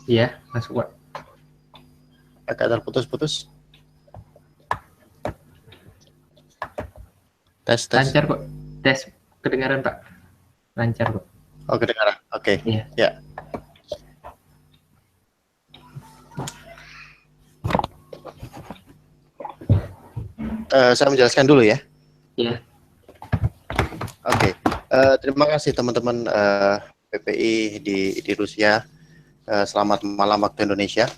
Iya, masuk Pak. Agak terputus-putus. Tes. Lancar kok. Tes kedengaran Pak. Lancar kok. Oh, kedengaran. Oke. Iya. Ya. Saya menjelaskan dulu ya. Iya. Oke. Terima kasih teman-teman PPI di Rusia. Selamat malam waktu Indonesia.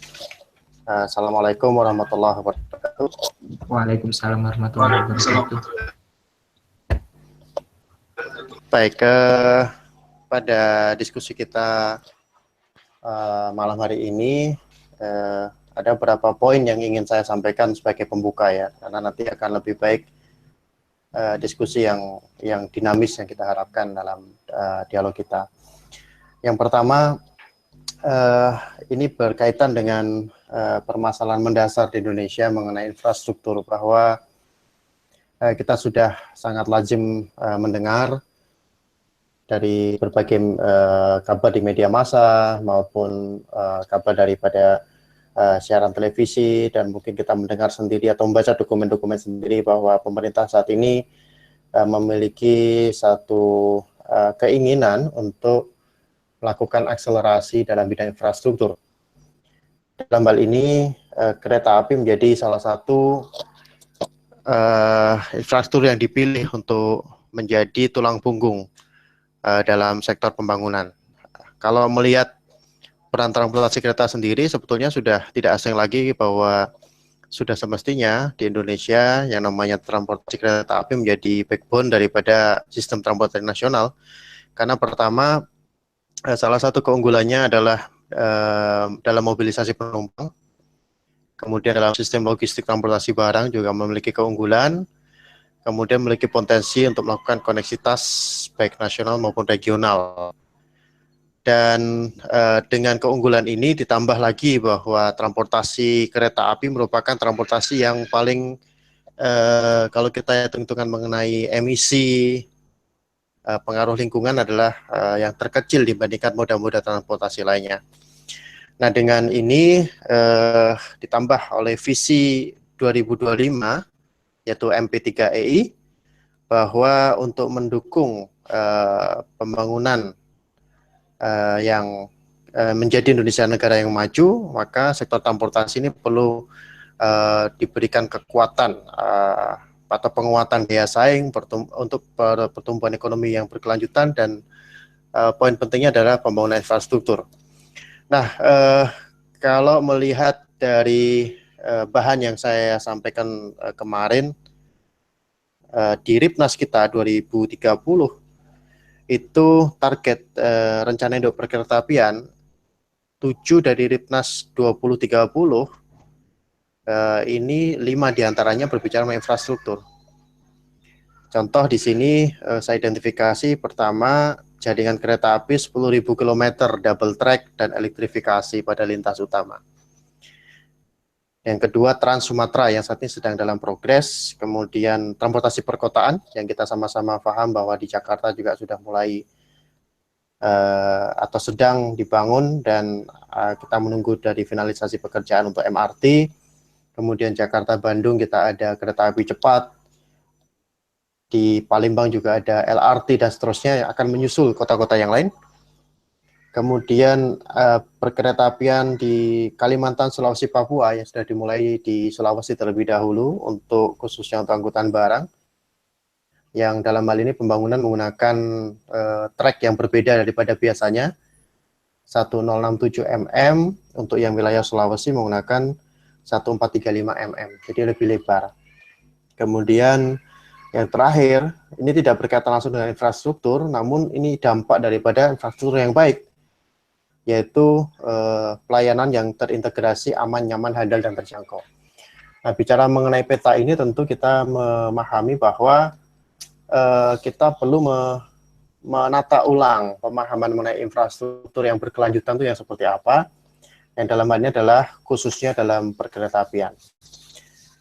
Assalamualaikum warahmatullahi wabarakatuh. Waalaikumsalam warahmatullahi wabarakatuh. Baik, pada diskusi kita malam hari ini ada beberapa poin yang ingin saya sampaikan sebagai pembuka ya, karena nanti akan lebih baik diskusi yang dinamis yang kita harapkan dalam dialog kita. Yang pertama, ini berkaitan dengan permasalahan mendasar di Indonesia mengenai infrastruktur, bahwa kita sudah sangat lazim mendengar dari berbagai kabar di media massa maupun kabar daripada siaran televisi, dan mungkin kita mendengar sendiri atau membaca dokumen-dokumen sendiri bahwa pemerintah saat ini memiliki satu keinginan untuk melakukan akselerasi dalam bidang infrastruktur. Dalam hal ini kereta api menjadi salah satu infrastruktur yang dipilih untuk menjadi tulang punggung dalam sektor pembangunan. Kalau melihat peran transportasi kereta sendiri, sebetulnya sudah tidak asing lagi bahwa sudah semestinya di Indonesia yang namanya transportasi kereta api menjadi backbone daripada sistem transportasi nasional. Karena pertama, salah satu keunggulannya adalah dalam mobilisasi penumpang, kemudian dalam sistem logistik transportasi barang juga memiliki keunggulan, kemudian memiliki potensi untuk melakukan koneksitas baik nasional maupun regional. Dan dengan keunggulan ini ditambah lagi bahwa transportasi kereta api merupakan transportasi yang paling, kalau kita hitung-hitungan mengenai emisi, pengaruh lingkungan adalah yang terkecil dibandingkan moda-moda transportasi lainnya. Nah, dengan ini ditambah oleh visi 2025 yaitu MP3EI, bahwa untuk mendukung pembangunan yang menjadi Indonesia negara yang maju, maka sektor transportasi ini perlu diberikan kekuatan atau penguatan daya saing untuk pertumbuhan ekonomi yang berkelanjutan, dan poin pentingnya adalah pembangunan infrastruktur. Nah, kalau melihat dari bahan yang saya sampaikan kemarin di Ripnas kita 2030, itu target rencana induk perkeretaapian 7 dari Ripnas 2030, ini 5 diantaranya berbicara mengenai infrastruktur. Contoh di sini saya identifikasi pertama, jaringan kereta api 10.000 km double track dan elektrifikasi pada lintas utama. Yang kedua, Trans Sumatera yang saat ini sedang dalam progres. Kemudian transportasi perkotaan yang kita sama-sama paham bahwa di Jakarta juga sudah mulai atau sedang dibangun, dan kita menunggu dari finalisasi pekerjaan untuk MRT. Kemudian Jakarta-Bandung kita ada kereta api cepat. Di Palembang juga ada LRT dan seterusnya yang akan menyusul kota-kota yang lain. Kemudian perkeretaapian di Kalimantan, Sulawesi, Papua yang sudah dimulai di Sulawesi terlebih dahulu untuk khususnya untuk angkutan barang, yang dalam hal ini pembangunan menggunakan trek yang berbeda daripada biasanya, 1067 mm, untuk yang wilayah Sulawesi menggunakan 1435 mm, jadi lebih lebar. Kemudian yang terakhir, ini tidak berkaitan langsung dengan infrastruktur, namun ini dampak daripada infrastruktur yang baik, yaitu pelayanan yang terintegrasi, aman, nyaman, handal, dan terjangkau. Nah, bicara mengenai peta ini tentu kita memahami bahwa kita perlu menata ulang pemahaman mengenai infrastruktur yang berkelanjutan itu yang seperti apa, yang dalam hal ini adalah khususnya dalam perkeretaapian.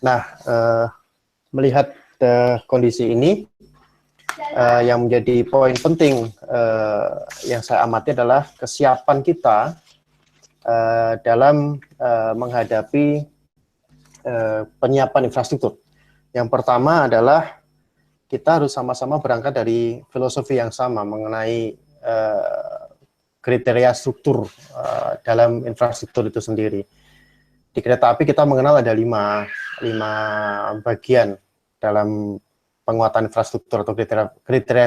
Nah, melihat kondisi ini, yang menjadi poin penting yang saya amati adalah kesiapan kita dalam menghadapi penyiapan infrastruktur. Yang pertama adalah kita harus sama-sama berangkat dari filosofi yang sama mengenai kriteria struktur dalam infrastruktur itu sendiri. Di kereta api kita mengenal ada lima bagian dalam penguatan infrastruktur atau kriteria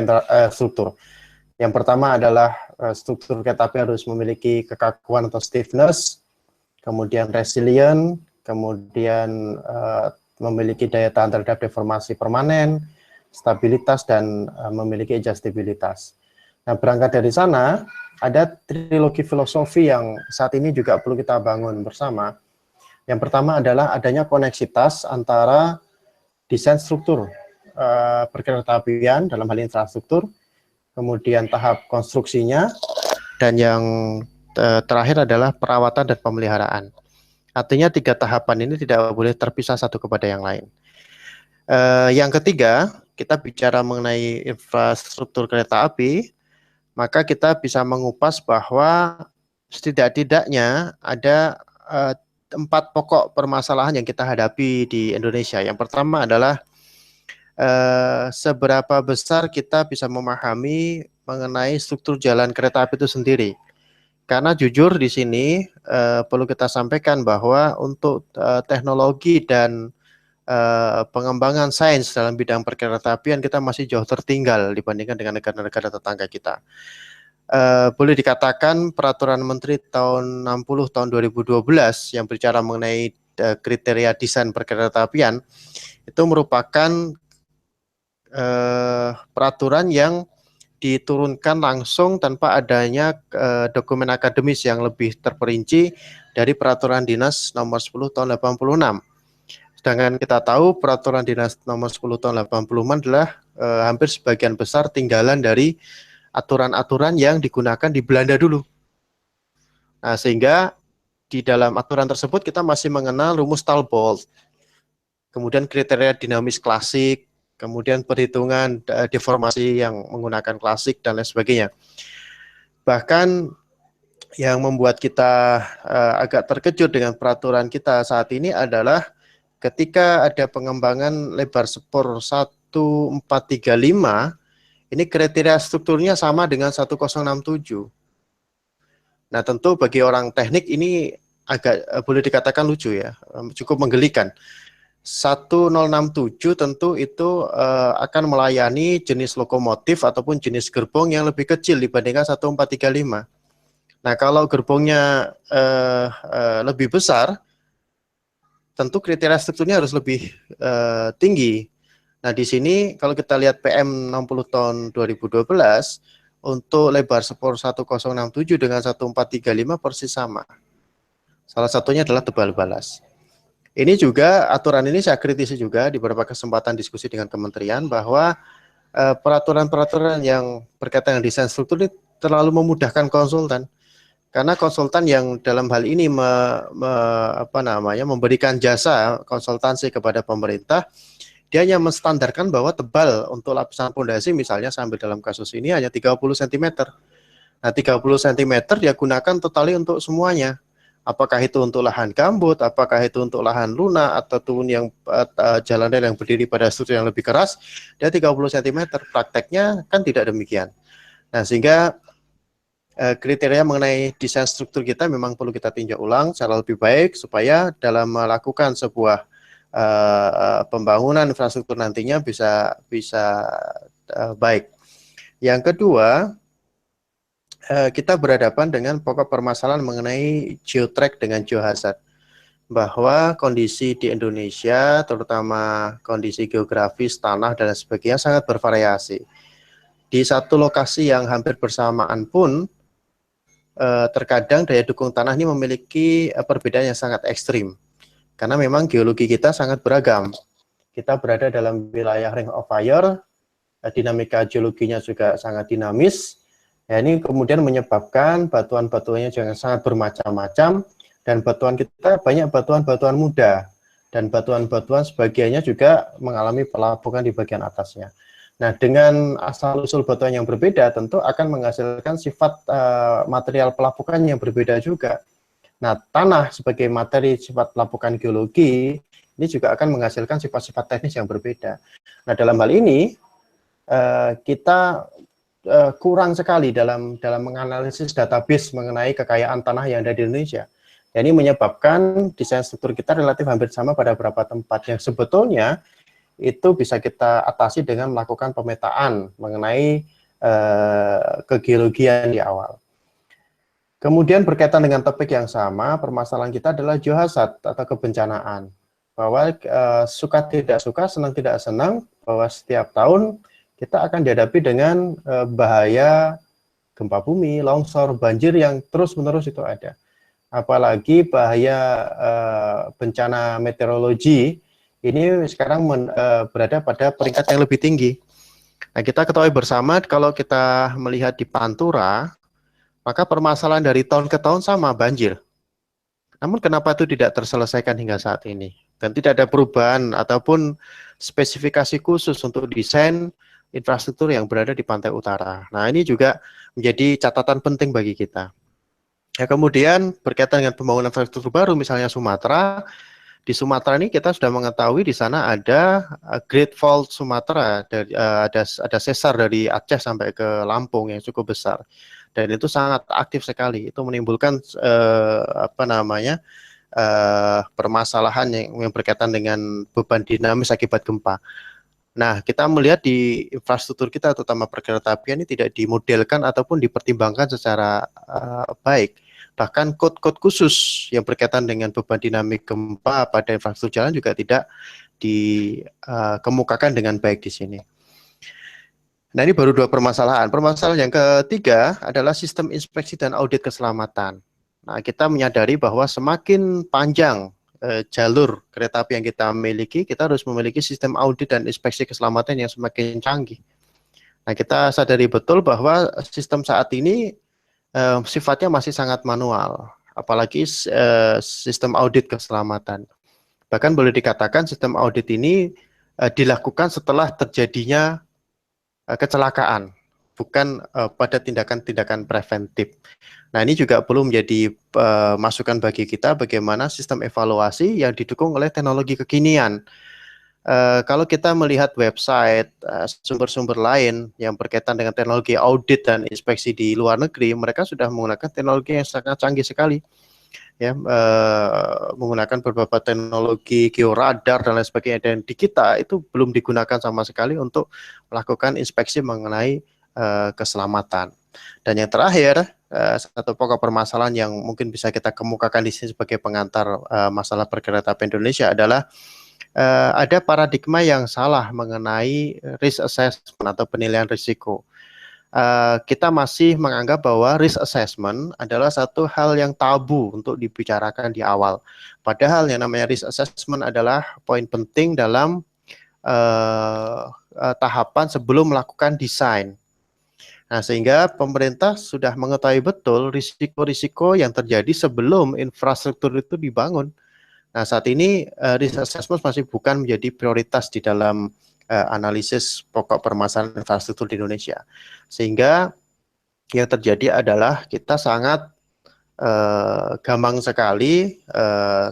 struktur. Yang pertama adalah struktur kereta api harus memiliki kekakuan atau stiffness, kemudian resilient, kemudian memiliki daya tahan terhadap deformasi permanen, stabilitas, dan memiliki adjustabilitas. Nah, berangkat dari sana, ada trilogi filosofi yang saat ini juga perlu kita bangun bersama. Yang pertama adalah adanya koneksitas antara desain struktur perkeretaapian dalam hal infrastruktur, kemudian tahap konstruksinya, dan yang terakhir adalah perawatan dan pemeliharaan. Artinya 3 tahapan ini tidak boleh terpisah satu kepada yang lain. Yang ketiga, kita bicara mengenai infrastruktur kereta api, maka kita bisa mengupas bahwa setidak-tidaknya ada 4 pokok permasalahan yang kita hadapi di Indonesia. Yang pertama adalah seberapa besar kita bisa memahami mengenai struktur jalan kereta api itu sendiri. Karena jujur di sini perlu kita sampaikan bahwa untuk teknologi dan pengembangan sains dalam bidang perkeretaapian kita masih jauh tertinggal dibandingkan dengan negara-negara tetangga kita. Boleh dikatakan peraturan Menteri tahun 60 tahun 2012 yang berbicara mengenai kriteria desain perkeretaapian itu merupakan peraturan yang diturunkan langsung tanpa adanya dokumen akademis yang lebih terperinci dari peraturan dinas nomor 10 tahun 86. Sedangkan kita tahu peraturan dinas nomor 10 tahun 86 adalah hampir sebagian besar tinggalan dari aturan-aturan yang digunakan di Belanda dulu. Nah, sehingga di dalam aturan tersebut kita masih mengenal rumus Talbot, kemudian kriteria dinamis klasik, kemudian perhitungan deformasi yang menggunakan klasik, dan lain sebagainya. Bahkan yang membuat kita agak terkejut dengan peraturan kita saat ini adalah ketika ada pengembangan lebar spor 1435, ini kriteria strukturnya sama dengan 1067. Nah, tentu bagi orang teknik ini agak boleh dikatakan lucu ya, cukup menggelikan. 1067 tentu itu akan melayani jenis lokomotif ataupun jenis gerbong yang lebih kecil dibandingkan 1435. Nah, kalau gerbongnya lebih besar, tentu kriteria strukturnya harus lebih tinggi. Nah, di sini kalau kita lihat PM 60 tahun 2012, untuk lebar spor 1067 dengan 1435 persis sama. Salah satunya adalah tebal balas. Ini juga, aturan ini saya kritisi juga di beberapa kesempatan diskusi dengan kementerian, bahwa peraturan-peraturan yang berkaitan dengan desain struktur ini terlalu memudahkan konsultan. Karena konsultan yang dalam hal ini memberikan jasa konsultansi kepada pemerintah, dia hanya menstandarkan bahwa tebal untuk lapisan pondasi, misalnya sambil dalam kasus ini hanya 30 cm. Nah, 30 cm dia gunakan totali untuk semuanya. Apakah itu untuk lahan gambut, apakah itu untuk lahan lunak, ataupun yang jalan rel yang berdiri pada struktur yang lebih keras, dia 30 cm. Prakteknya kan tidak demikian. Nah, sehingga kriteria mengenai desain struktur kita memang perlu kita tinjau ulang secara lebih baik, supaya dalam melakukan sebuah pembangunan infrastruktur nantinya bisa baik. Yang kedua, kita berhadapan dengan pokok permasalahan mengenai geotrack dengan geohazard, bahwa kondisi di Indonesia, terutama kondisi geografis, tanah, dan sebagainya sangat bervariasi. Di satu lokasi yang hampir bersamaan pun, terkadang daya dukung tanah ini memiliki perbedaan yang sangat ekstrim. Karena memang geologi kita sangat beragam. Kita berada dalam wilayah Ring of Fire, dinamika geologinya juga sangat dinamis. Ya, ini kemudian menyebabkan batuan-batuannya juga sangat bermacam-macam, dan batuan kita banyak batuan-batuan muda, dan batuan-batuan sebagiannya juga mengalami pelapukan di bagian atasnya. Nah, dengan asal-usul batuan yang berbeda, tentu akan menghasilkan sifat material pelapukan yang berbeda juga. Nah, tanah sebagai materi sifat pelapukan geologi ini juga akan menghasilkan sifat-sifat teknis yang berbeda. Nah, dalam hal ini kita kurang sekali dalam menganalisis database mengenai kekayaan tanah yang ada di Indonesia. Dan ini menyebabkan desain struktur kita relatif hampir sama pada beberapa tempat yang sebetulnya itu bisa kita atasi dengan melakukan pemetaan mengenai kegeologian di awal. Kemudian berkaitan dengan topik yang sama, permasalahan kita adalah geohazard atau kebencanaan. Bahwa suka tidak suka, senang tidak senang, bahwa setiap tahun kita akan dihadapi dengan bahaya gempa bumi, longsor, banjir yang terus-menerus itu ada. Apalagi bahaya bencana meteorologi ini sekarang berada pada peringkat yang lebih tinggi. Nah, kita ketahui bersama kalau kita melihat di Pantura, maka permasalahan dari tahun ke tahun sama, banjir. Namun kenapa itu tidak terselesaikan hingga saat ini? Dan tidak ada perubahan ataupun spesifikasi khusus untuk desain infrastruktur yang berada di pantai utara. Nah, ini juga menjadi catatan penting bagi kita. Ya, kemudian berkaitan dengan pembangunan infrastruktur baru, misalnya Sumatera. Di Sumatera ini kita sudah mengetahui di sana ada Great Fault Sumatera, ada sesar dari Aceh sampai ke Lampung yang cukup besar. Dan itu sangat aktif sekali. Itu menimbulkan permasalahan yang berkaitan dengan beban dinamis akibat gempa. Nah, kita melihat di infrastruktur kita, terutama perkeretaapian ini tidak dimodelkan ataupun dipertimbangkan secara baik. Bahkan kode-kode khusus yang berkaitan dengan beban dinamik gempa pada infrastruktur jalan juga tidak dikemukakan dengan baik di sini. Nah, ini baru dua permasalahan. Permasalahan yang ketiga adalah sistem inspeksi dan audit keselamatan. Nah, kita menyadari bahwa semakin panjang jalur kereta api yang kita miliki, kita harus memiliki sistem audit dan inspeksi keselamatan yang semakin canggih. Nah, kita sadari betul bahwa sistem saat ini sifatnya masih sangat manual, apalagi sistem audit keselamatan. Bahkan boleh dikatakan sistem audit ini dilakukan setelah terjadinya kecelakaan, bukan pada tindakan-tindakan preventif. Nah, ini juga perlu menjadi masukan bagi kita bagaimana sistem evaluasi yang didukung oleh teknologi kekinian. Kalau kita melihat website sumber-sumber lain yang berkaitan dengan teknologi audit dan inspeksi di luar negeri, mereka sudah menggunakan teknologi yang sangat canggih sekali, ya, menggunakan beberapa teknologi georadar dan lain sebagainya. Dan di kita itu belum digunakan sama sekali untuk melakukan inspeksi mengenai keselamatan. Dan yang terakhir, satu pokok permasalahan yang mungkin bisa kita kemukakan di sini sebagai pengantar masalah perkeretaapian Indonesia adalah ada paradigma yang salah mengenai risk assessment atau penilaian risiko. Kita masih menganggap bahwa risk assessment adalah satu hal yang tabu untuk dibicarakan di awal. Padahal yang namanya risk assessment adalah poin penting dalam tahapan sebelum melakukan desain. Nah, sehingga pemerintah sudah mengetahui betul risiko-risiko yang terjadi sebelum infrastruktur itu dibangun. Nah, saat ini risk assessment masih bukan menjadi prioritas di dalam analisis pokok permasalahan infrastruktur di Indonesia. Sehingga yang terjadi adalah kita sangat gampang sekali,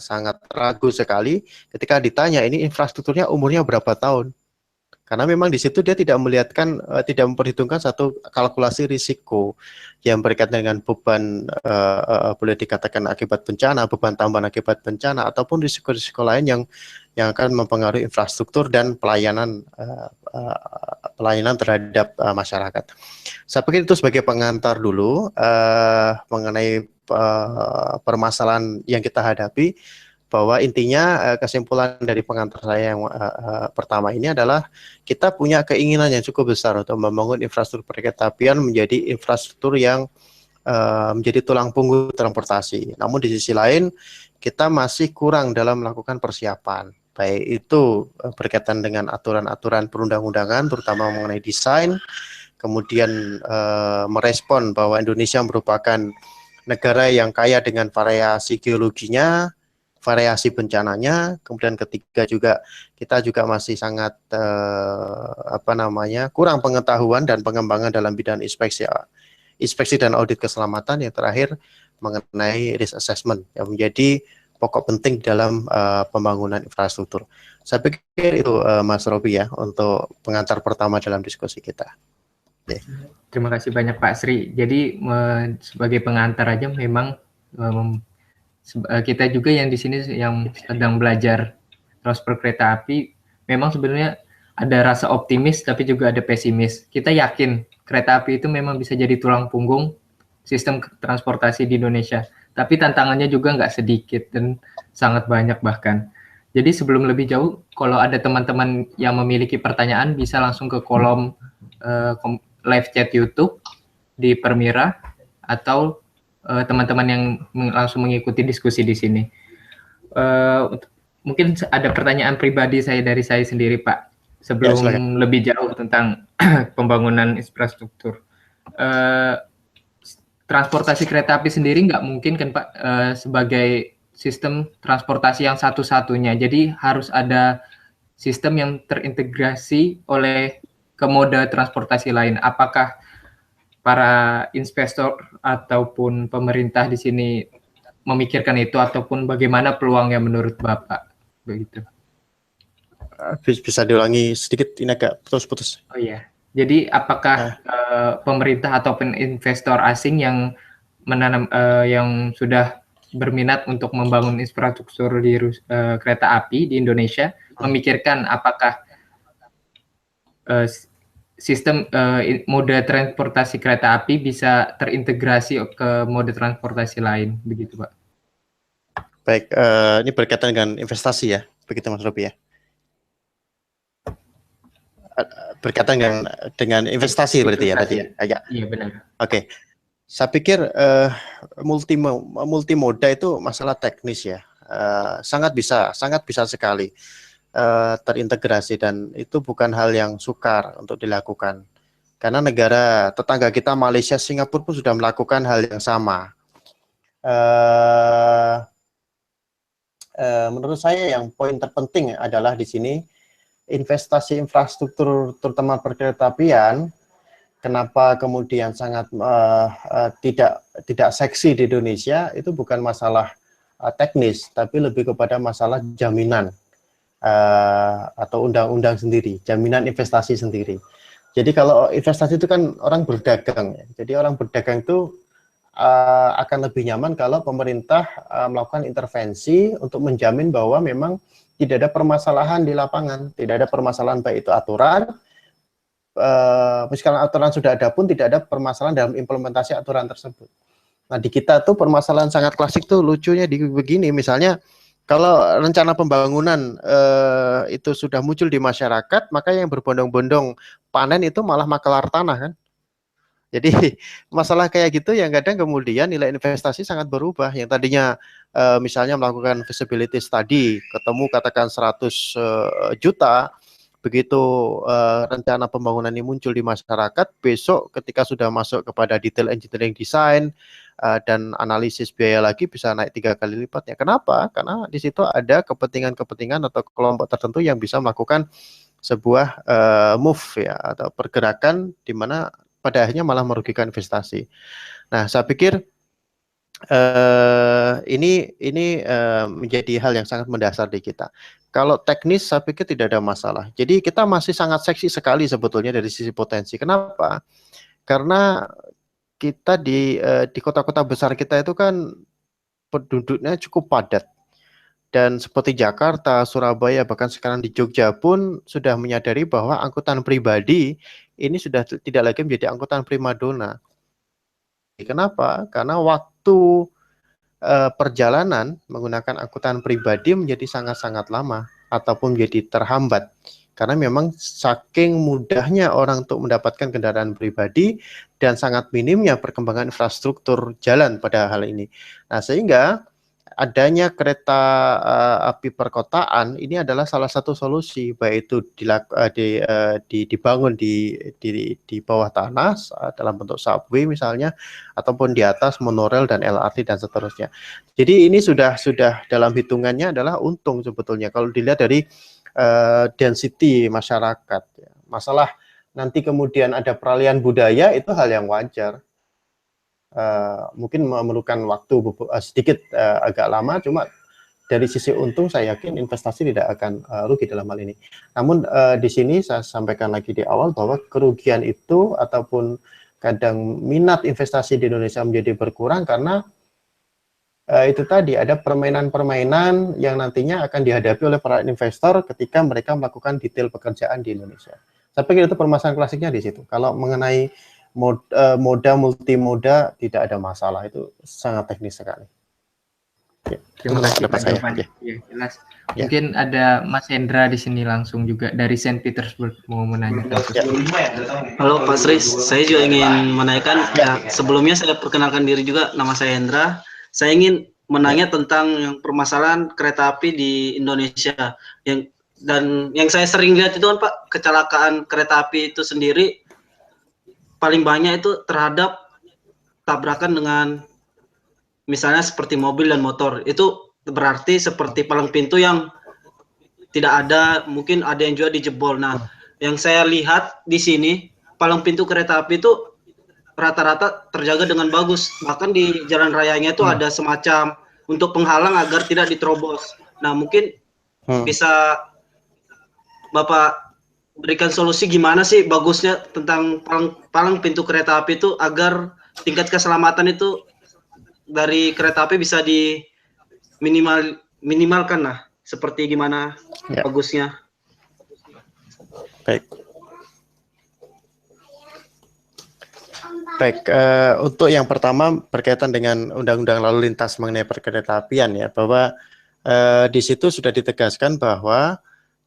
sangat ragu sekali ketika ditanya ini infrastrukturnya umurnya berapa tahun. Karena memang di situ dia tidak memperhitungkan satu kalkulasi risiko yang berkaitan dengan beban boleh dikatakan akibat bencana, beban tambahan akibat bencana, ataupun risiko-risiko lain yang akan mempengaruhi infrastruktur dan pelayanan terhadap masyarakat. Saya pikir itu sebagai pengantar dulu mengenai permasalahan yang kita hadapi. Bahwa intinya kesimpulan dari pengantar saya yang pertama ini adalah kita punya keinginan yang cukup besar untuk membangun infrastruktur perkeretaapian menjadi infrastruktur yang menjadi tulang punggung transportasi. Namun di sisi lain kita masih kurang dalam melakukan persiapan, baik itu berkaitan dengan aturan-aturan perundang-undangan terutama mengenai desain, kemudian merespon bahwa Indonesia merupakan negara yang kaya dengan variasi geologinya, variasi bencananya. Kemudian ketiga juga kita juga masih sangat kurang pengetahuan dan pengembangan dalam bidang inspeksi dan audit keselamatan. Yang terakhir mengenai risk assessment yang menjadi pokok penting dalam pembangunan infrastruktur. Saya pikir itu Mas Robi ya untuk pengantar pertama dalam diskusi kita. Terima kasih banyak Pak Sri. Jadi sebagai pengantar aja memang kita juga yang di sini yang sedang belajar transport kereta api memang sebenarnya ada rasa optimis tapi juga ada pesimis. Kita yakin kereta api itu memang bisa jadi tulang punggung sistem transportasi di Indonesia. Tapi tantangannya juga nggak sedikit dan sangat banyak bahkan. Jadi sebelum lebih jauh, kalau ada teman-teman yang memiliki pertanyaan bisa langsung ke kolom live chat YouTube di Permira atau teman-teman yang langsung mengikuti diskusi di sini. Mungkin ada pertanyaan pribadi dari saya sendiri, Pak, sebelum lebih jauh tentang pembangunan infrastruktur. Transportasi kereta api sendiri nggak mungkin kan Pak sebagai sistem transportasi yang satu-satunya. Jadi harus ada sistem yang terintegrasi oleh ke moda transportasi lain. Apakah para investor ataupun pemerintah di sini memikirkan itu ataupun bagaimana peluangnya menurut Bapak? Begitu. Bisa diulangi sedikit, ini agak putus-putus. Oh iya. Jadi apakah pemerintah ataupun investor asing yang yang sudah berminat untuk membangun infrastruktur di kereta api di Indonesia memikirkan apakah sistem moda transportasi kereta api bisa terintegrasi ke moda transportasi lain, begitu Pak? Baik, ini berkaitan dengan investasi ya, begitu Mas Robi ya? Berkaitan dengan investasi berarti ya tadi ya? Iya benar. Oke. Saya pikir multimoda itu masalah teknis ya, sangat bisa sekali terintegrasi dan itu bukan hal yang sukar untuk dilakukan. Karena negara tetangga kita Malaysia, Singapura pun sudah melakukan hal yang sama. Menurut saya yang poin terpenting adalah di sini investasi infrastruktur terutama perkeretaapian. Kenapa kemudian sangat tidak seksi di Indonesia, itu bukan masalah teknis, tapi lebih kepada masalah jaminan atau undang-undang sendiri, jaminan investasi sendiri. Jadi kalau investasi itu kan orang berdagang, ya. Jadi orang berdagang itu akan lebih nyaman kalau pemerintah melakukan intervensi untuk menjamin bahwa memang tidak ada permasalahan di lapangan, tidak ada permasalahan baik itu aturan, misalkan aturan sudah ada pun tidak ada permasalahan dalam implementasi aturan tersebut. Nah di kita tuh permasalahan sangat klasik tuh lucunya di begini, misalnya kalau rencana pembangunan itu sudah muncul di masyarakat, maka yang berbondong-bondong panen itu malah makelar tanah kan. Jadi masalah kayak gitu yang kadang kemudian nilai investasi sangat berubah. Yang tadinya misalnya melakukan feasibility study, ketemu katakan 100 juta, begitu rencana pembangunan ini muncul di masyarakat, besok ketika sudah masuk kepada detail engineering design dan analisis biaya lagi bisa naik 3 kali lipatnya. Kenapa? Karena di situ ada kepentingan-kepentingan atau kelompok tertentu yang bisa melakukan sebuah move ya atau pergerakan di mana pada akhirnya malah merugikan investasi. Nah, saya pikir ini menjadi hal yang sangat mendasar di kita. Kalau teknis saya pikir tidak ada masalah. Jadi kita masih sangat seksi sekali sebetulnya dari sisi potensi. Kenapa? Karena kita di kota-kota besar kita itu kan penduduknya cukup padat. Dan seperti Jakarta, Surabaya, bahkan sekarang di Jogja pun sudah menyadari bahwa angkutan pribadi ini sudah tidak lagi menjadi angkutan primadona. Kenapa? Karena waktu perjalanan menggunakan angkutan pribadi menjadi sangat-sangat lama ataupun menjadi terhambat karena memang saking mudahnya orang untuk mendapatkan kendaraan pribadi dan sangat minimnya perkembangan infrastruktur jalan pada hal ini. Nah, sehingga adanya kereta api perkotaan ini adalah salah satu solusi, baik itu dibangun di bawah tanah dalam bentuk subway misalnya, ataupun di atas monorail dan LRT dan seterusnya. Jadi ini sudah dalam hitungannya adalah untung sebetulnya kalau dilihat dari density masyarakat. Masalah nanti kemudian ada peralihan budaya itu hal yang wajar. mungkin memerlukan waktu sedikit agak lama, cuma dari sisi untung saya yakin investasi tidak akan rugi dalam hal ini. Namun di sini saya sampaikan lagi di awal bahwa kerugian itu ataupun kadang minat investasi di Indonesia menjadi berkurang karena itu tadi ada permainan-permainan yang nantinya akan dihadapi oleh para investor ketika mereka melakukan detail pekerjaan di Indonesia. Saya pikir itu permasalahan klasiknya di situ. Kalau mengenai moda multimoda tidak ada masalah, itu sangat teknis sekali. Ya, terima kasih Pak Jovan. Ya, jelas. Ya. Mungkin ada Mas Hendra di sini langsung juga dari Saint Petersburg mau menanyakan. Ya. Halo Pak Sri, saya juga ingin menanyakan. Ya, sebelumnya saya perkenalkan diri juga, nama saya Hendra. Saya ingin menanya tentang yang permasalahan kereta api di Indonesia. Yang saya sering lihat itu kan Pak, kecelakaan kereta api itu sendiri paling banyak itu terhadap tabrakan dengan misalnya seperti mobil dan motor. Itu berarti seperti palang pintu yang tidak ada, mungkin ada yang juga dijebol. Nah, yang saya lihat di sini palang pintu kereta api itu rata-rata terjaga dengan bagus. Bahkan di jalan rayanya itu ada semacam untuk penghalang agar tidak diterobos. Nah, mungkin bisa Bapak berikan solusi gimana sih bagusnya tentang palang pintu kereta api itu agar tingkat keselamatan itu dari kereta api bisa minimalkan lah. Seperti gimana bagusnya. Baik. Baik, untuk yang pertama berkaitan dengan Undang-Undang Lalu Lintas mengenai perkeretaapian ya, bahwa di situ sudah ditegaskan bahwa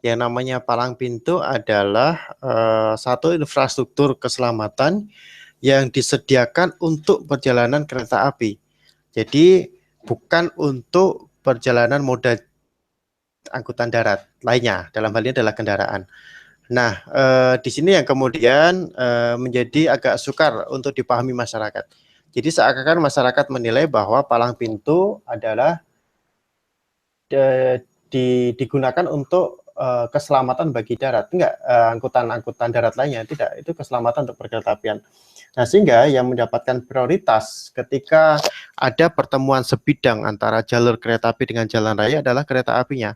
yang namanya palang pintu adalah satu infrastruktur keselamatan yang disediakan untuk perjalanan kereta api. Jadi bukan untuk perjalanan moda angkutan darat lainnya, dalam hal ini adalah kendaraan. Nah, di sini yang kemudian menjadi agak sukar untuk dipahami masyarakat. Jadi seakan-akan masyarakat menilai bahwa palang pintu adalah digunakan untuk keselamatan bagi darat. Enggak, angkutan-angkutan darat lainnya, tidak. Itu keselamatan untuk perkeretaapian. Nah, sehingga yang mendapatkan prioritas ketika ada pertemuan sebidang antara jalur kereta api dengan jalan raya adalah kereta apinya.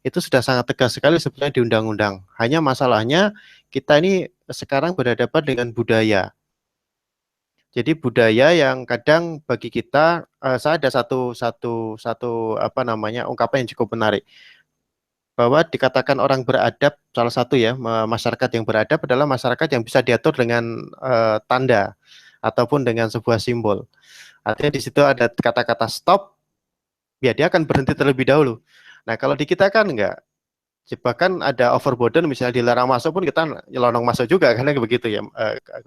Itu sudah sangat tegas sekali sebenarnya di undang-undang. Hanya masalahnya kita ini sekarang berhadapan dengan budaya. Jadi budaya yang kadang bagi kita, saya ada satu ungkapan yang cukup menarik. Bahwa dikatakan orang beradab, salah satu ya, masyarakat yang beradab adalah masyarakat yang bisa diatur dengan tanda ataupun dengan sebuah simbol. Artinya di situ ada kata-kata stop, ya dia akan berhenti terlebih dahulu. Nah, kalau di kita kan enggak. Bahkan ada overburden, misalnya dilarang masuk pun kita nyelonong masuk juga, karena begitu ya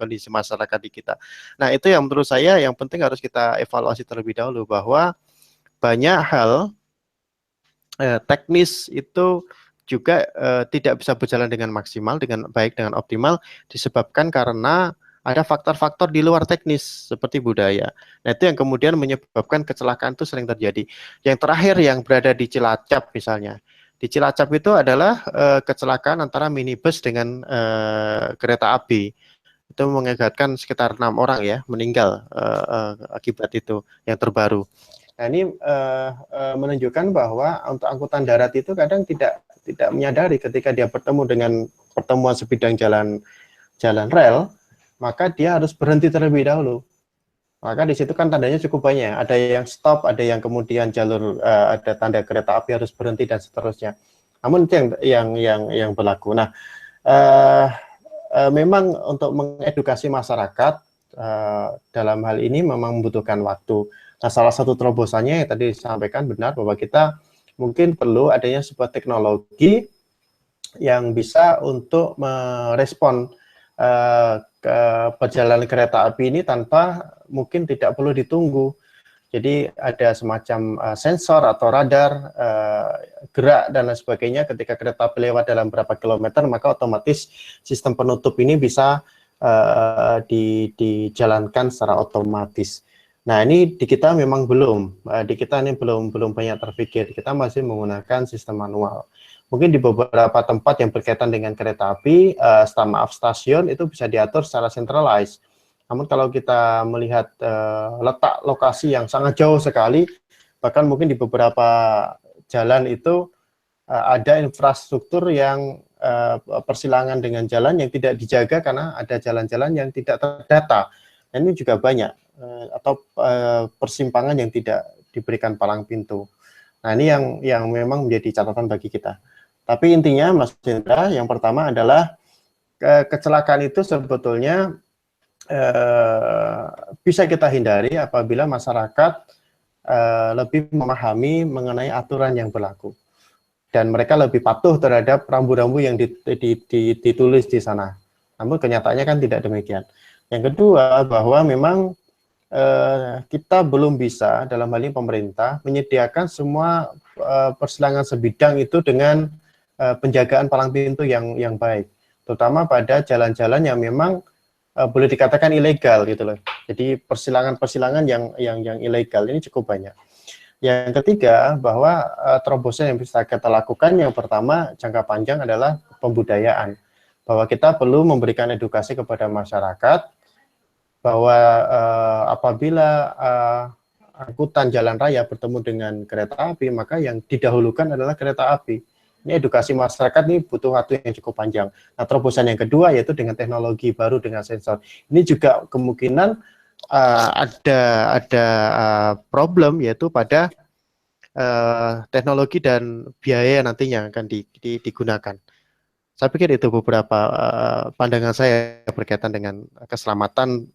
kondisi masyarakat di kita. Nah, itu yang menurut saya yang penting harus kita evaluasi terlebih dahulu, bahwa banyak hal teknis itu juga tidak bisa berjalan dengan maksimal, dengan baik, dengan optimal, disebabkan karena ada faktor-faktor di luar teknis seperti budaya. Nah, itu yang kemudian menyebabkan kecelakaan itu sering terjadi. Yang terakhir yang berada di Cilacap misalnya. Di Cilacap itu adalah kecelakaan antara minibus dengan kereta api. Itu mengakibatkan sekitar 6 orang ya meninggal akibat itu yang terbaru. Nah, ini menunjukkan bahwa untuk angkutan darat itu kadang tidak menyadari ketika dia bertemu dengan pertemuan sebidang jalan rel, maka dia harus berhenti terlebih dahulu. Maka di situ kan tandanya cukup banyak. Ada yang stop, ada yang kemudian jalur ada tanda kereta api harus berhenti dan seterusnya. Namun itu yang berlaku. Nah, memang untuk mengedukasi masyarakat dalam hal ini memang membutuhkan waktu. Nah, salah satu terobosannya yang tadi disampaikan benar bahwa kita mungkin perlu adanya sebuah teknologi yang bisa untuk merespon ke perjalanan kereta api ini tanpa mungkin tidak perlu ditunggu. Jadi ada semacam sensor atau radar gerak dan lain sebagainya ketika kereta api lewat dalam berapa kilometer, maka otomatis sistem penutup ini bisa dijalankan secara otomatis. Nah, ini di kita memang belum, di kita ini belum banyak terpikir. Kita masih menggunakan sistem manual. Mungkin di beberapa tempat yang berkaitan dengan kereta api, stasiun itu bisa diatur secara centralized. Namun kalau kita melihat letak lokasi yang sangat jauh sekali, bahkan mungkin di beberapa jalan itu ada infrastruktur yang persilangan dengan jalan yang tidak dijaga karena ada jalan-jalan yang tidak terdata. Dan ini juga banyak, atau persimpangan yang tidak diberikan palang pintu. Nah, ini yang memang menjadi catatan bagi kita. Tapi intinya, Mas Hendra, yang pertama adalah kecelakaan itu sebetulnya bisa kita hindari apabila masyarakat lebih memahami mengenai aturan yang berlaku. Dan mereka lebih patuh terhadap rambu-rambu yang ditulis di sana. Namun kenyataannya kan tidak demikian. Yang kedua, bahwa memang kita belum bisa, dalam hal ini pemerintah, menyediakan semua persilangan sebidang itu dengan penjagaan palang pintu yang baik. Terutama pada jalan-jalan yang memang boleh dikatakan ilegal gitu loh. Jadi persilangan-persilangan yang ilegal ini cukup banyak. Yang ketiga, bahwa terobosan yang bisa kita lakukan, yang pertama jangka panjang adalah pembudayaan. Bahwa kita perlu memberikan edukasi kepada masyarakat, bahwa apabila angkutan jalan raya bertemu dengan kereta api, maka yang didahulukan adalah kereta api. Ini edukasi masyarakat ini butuh waktu yang cukup panjang. Nah, terobosan yang kedua yaitu dengan teknologi baru dengan sensor. Ini juga kemungkinan ada problem yaitu pada teknologi dan biaya nantinya akan digunakan. Saya pikir itu beberapa pandangan saya berkaitan dengan keselamatan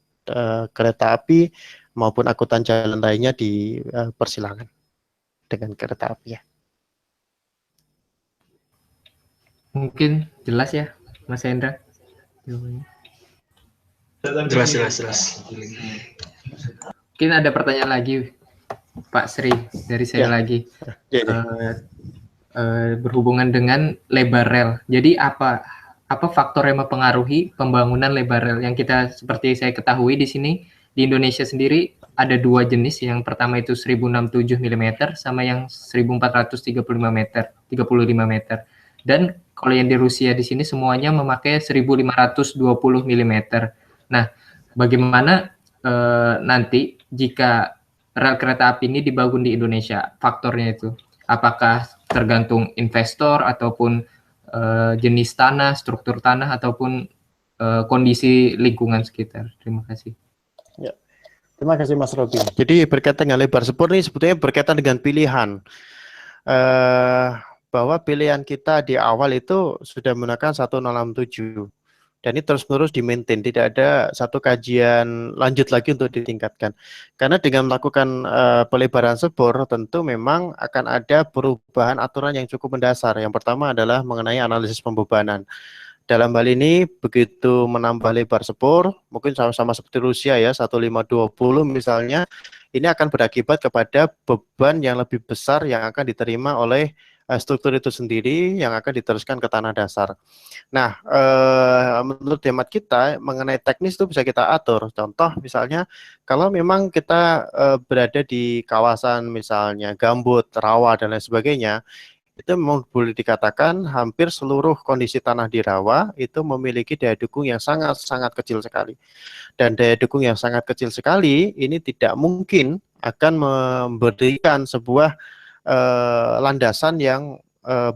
kereta api maupun angkutan jalan lainnya di persilangan dengan kereta api ya. Mungkin jelas ya, Mas Hendra? Jelas. Mungkin ada pertanyaan lagi, Pak Sri, dari saya lagi. Berhubungan dengan lebar rel. Jadi apa faktor yang mempengaruhi pembangunan lebar rel? Yang kita seperti saya ketahui di sini di Indonesia sendiri ada dua jenis. Yang pertama itu 1067 mm sama yang 1435 meter, 35 meter. Dan kalau yang di Rusia di sini semuanya memakai 1520 mm. Nah, bagaimana nanti jika rel kereta api ini dibangun di Indonesia? Faktornya itu apakah tergantung investor ataupun jenis tanah, struktur tanah ataupun kondisi lingkungan sekitar? Terima kasih. Ya, terima kasih Mas Robi. Jadi berkaitan dengan lebar spur ini sebetulnya berkaitan dengan pilihan. Bahwa pilihan kita di awal itu sudah menggunakan 1067 dan ini terus-menerus di-maintain, tidak ada satu kajian lanjut lagi untuk ditingkatkan. Karena dengan melakukan pelebaran spur tentu memang akan ada perubahan aturan yang cukup mendasar. Yang pertama adalah mengenai analisis pembebanan. Dalam hal ini begitu menambah lebar spur, mungkin sama-sama seperti Rusia ya, 1520 misalnya, ini akan berakibat kepada beban yang lebih besar yang akan diterima oleh struktur itu sendiri yang akan diteruskan ke tanah dasar. Nah, menurut hemat kita mengenai teknis itu bisa kita atur. Contoh misalnya kalau memang kita berada di kawasan misalnya gambut, rawa dan lain sebagainya, itu memang boleh dikatakan hampir seluruh kondisi tanah di rawa itu memiliki daya dukung yang sangat-sangat kecil sekali. Dan daya dukung yang sangat kecil sekali ini tidak mungkin akan memberikan sebuah landasan yang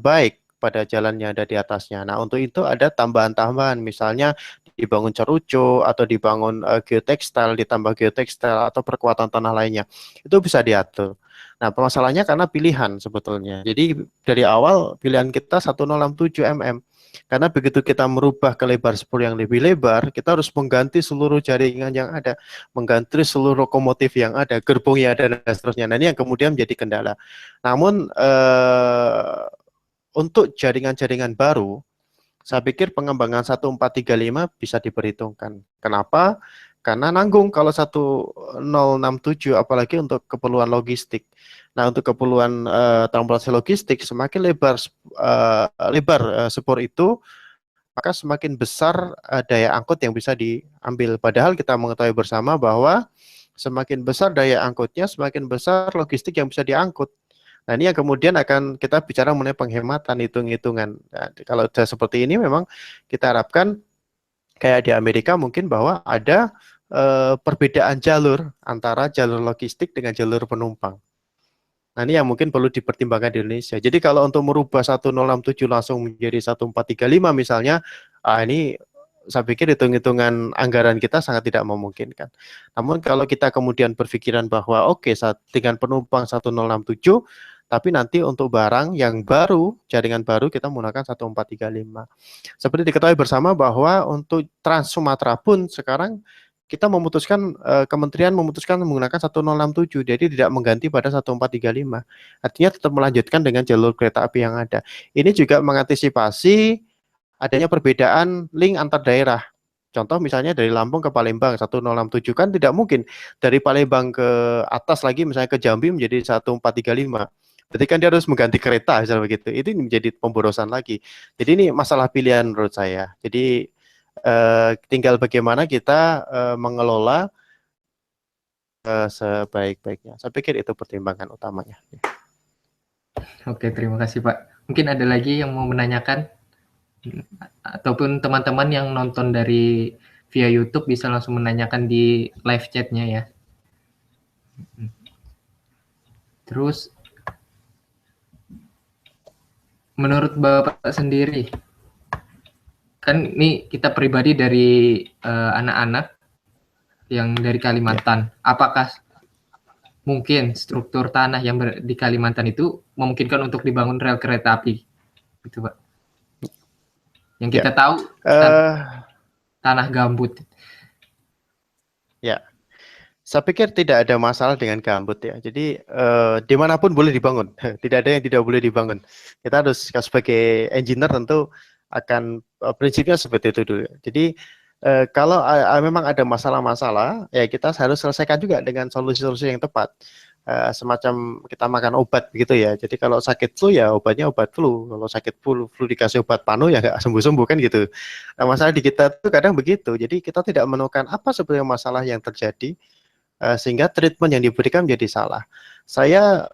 baik pada jalan yang ada di atasnya. Nah, untuk itu ada tambahan-tambahan, misalnya dibangun cerucu atau dibangun geotekstil, ditambah geotekstil atau perkuatan tanah lainnya. Itu bisa diatur. Nah, permasalahannya karena pilihan sebetulnya. Jadi dari awal pilihan kita 1067 mm. Karena begitu kita merubah ke lebar spur yang lebih lebar, kita harus mengganti seluruh jaringan yang ada, mengganti seluruh lokomotif yang ada, gerbong yang ada, dan seterusnya. Nah, ini yang kemudian menjadi kendala. Namun, untuk jaringan-jaringan baru, saya pikir pengembangan 1435 bisa diperhitungkan. Kenapa? Karena nanggung kalau 1067, apalagi untuk keperluan logistik. Nah, untuk keperluan transportasi logistik, semakin lebar spur itu, maka semakin besar daya angkut yang bisa diambil. Padahal kita mengetahui bersama bahwa semakin besar daya angkutnya, semakin besar logistik yang bisa diangkut. Nah, ini yang kemudian akan kita bicara mengenai penghematan, hitung-hitungan. Nah, kalau seperti ini memang kita harapkan kayak di Amerika mungkin bahwa ada perbedaan jalur antara jalur logistik dengan jalur penumpang. Nah, ini yang mungkin perlu dipertimbangkan di Indonesia. Jadi kalau untuk merubah 1067 langsung menjadi 1435 misalnya, ini saya pikir hitung-hitungan anggaran kita sangat tidak memungkinkan. Namun kalau kita kemudian berpikiran bahwa oke, dengan penumpang 1067, tapi nanti untuk barang yang baru, jaringan baru kita menggunakan 1435. Seperti diketahui bersama bahwa untuk Trans Sumatera pun sekarang kita memutuskan, kementerian memutuskan menggunakan 1067, jadi tidak mengganti pada 1435. Artinya tetap melanjutkan dengan jalur kereta api yang ada. Ini juga mengantisipasi adanya perbedaan link antar daerah. Contoh misalnya dari Lampung ke Palembang 1067 kan tidak mungkin dari Palembang ke atas lagi misalnya ke Jambi menjadi 1435. Berarti kan dia harus mengganti kereta misalnya begitu. Itu menjadi pemborosan lagi. Jadi ini masalah pilihan menurut saya. Jadi tinggal bagaimana kita mengelola sebaik-baiknya. Saya pikir itu pertimbangan utamanya. Oke, terima kasih Pak. Mungkin ada lagi yang mau menanyakan? Ataupun teman-teman yang nonton dari via YouTube bisa langsung menanyakan di live chat-nya ya. Terus, menurut Bapak sendiri, kan ini kita pribadi dari anak-anak yang dari Kalimantan, apakah mungkin struktur tanah yang di Kalimantan itu memungkinkan untuk dibangun rel kereta api? Gitu Pak. Yang kita tahu tanah gambut. Ya, saya pikir tidak ada masalah dengan gambut ya. Jadi dimanapun boleh dibangun, tidak ada yang tidak boleh dibangun. Kita harus sebagai engineer tentu akan prinsipnya seperti itu dulu. Jadi kalau memang ada masalah-masalah, ya kita harus selesaikan juga dengan solusi-solusi yang tepat. Semacam kita makan obat begitu ya. Jadi kalau sakit flu ya obatnya obat flu. Kalau sakit flu dikasih obat panu ya nggak sembuh-sembuh kan gitu. Nah, masalah di kita tuh kadang begitu. Jadi kita tidak menemukan apa sebenarnya masalah yang terjadi sehingga treatment yang diberikan menjadi salah. Saya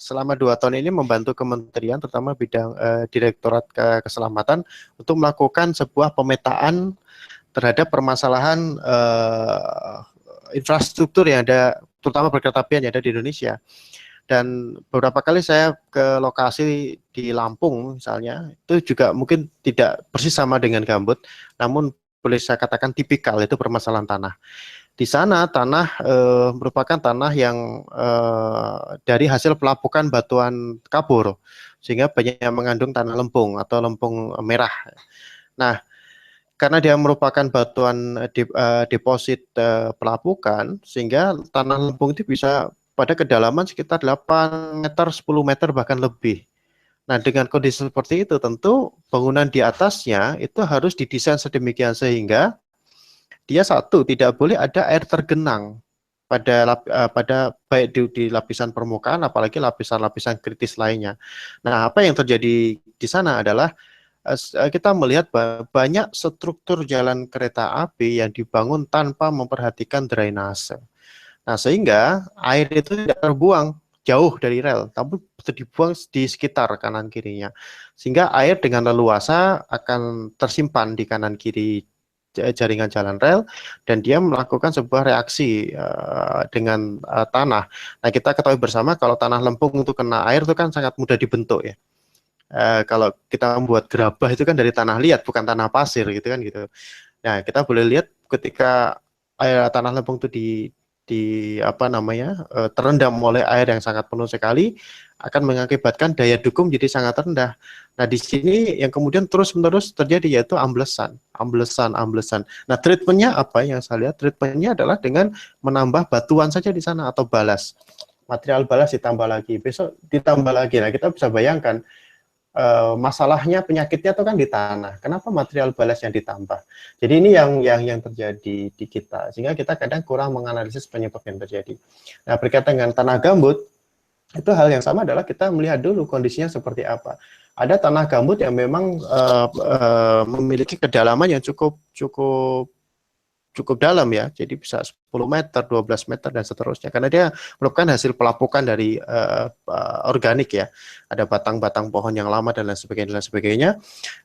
selama 2 tahun ini membantu kementerian, terutama bidang Direktorat Keselamatan, untuk melakukan sebuah pemetaan terhadap permasalahan infrastruktur yang ada, terutama perkeretaapian yang ada di Indonesia. Dan beberapa kali saya ke lokasi di Lampung misalnya, itu juga mungkin tidak persis sama dengan gambut, namun boleh saya katakan tipikal, itu permasalahan tanah. Di sana tanah merupakan tanah yang dari hasil pelapukan batuan kapur, sehingga banyak yang mengandung tanah lempung atau lempung merah. Nah, karena dia merupakan batuan deposit pelapukan, sehingga tanah lempung itu bisa pada kedalaman sekitar 8 meter, 10 meter bahkan lebih. Nah, dengan kondisi seperti itu tentu bangunan di atasnya itu harus didesain sedemikian sehingga dia satu tidak boleh ada air tergenang pada baik di lapisan permukaan apalagi lapisan-lapisan kritis lainnya. Nah, apa yang terjadi di sana adalah kita melihat banyak struktur jalan kereta api yang dibangun tanpa memperhatikan drainase. Nah, sehingga air itu tidak terbuang jauh dari rel, tapi dibuang di sekitar kanan kirinya. Sehingga air dengan leluasa akan tersimpan di kanan kiri jaringan jalan rel dan dia melakukan sebuah reaksi dengan tanah. Nah, kita ketahui bersama kalau tanah lempung itu kena air itu kan sangat mudah dibentuk ya. Kalau kita membuat gerabah itu kan dari tanah liat bukan tanah pasir gitu kan gitu. Nah, kita boleh lihat ketika tanah lempung itu terendam oleh air yang sangat penuh sekali akan mengakibatkan daya dukung jadi sangat rendah. Nah, di sini yang kemudian terus-menerus terjadi yaitu amblesan. Nah, treatmentnya apa yang saya lihat? Treatmentnya adalah dengan menambah batuan saja di sana atau balas. Material balas ditambah lagi, besok ditambah lagi. Nah, kita bisa bayangkan masalahnya penyakitnya itu kan di tanah. Kenapa material balas yang ditambah? Jadi ini yang terjadi di kita, sehingga kita kadang kurang menganalisis penyebab yang terjadi. Nah, berkaitan dengan tanah gambut, itu hal yang sama adalah kita melihat dulu kondisinya seperti apa. Ada tanah gambut yang memang memiliki kedalaman yang cukup cukup dalam ya, jadi bisa 10 meter, 12 meter dan seterusnya, karena dia merupakan hasil pelapukan dari organik ya, ada batang-batang pohon yang lama dan lain sebagainya,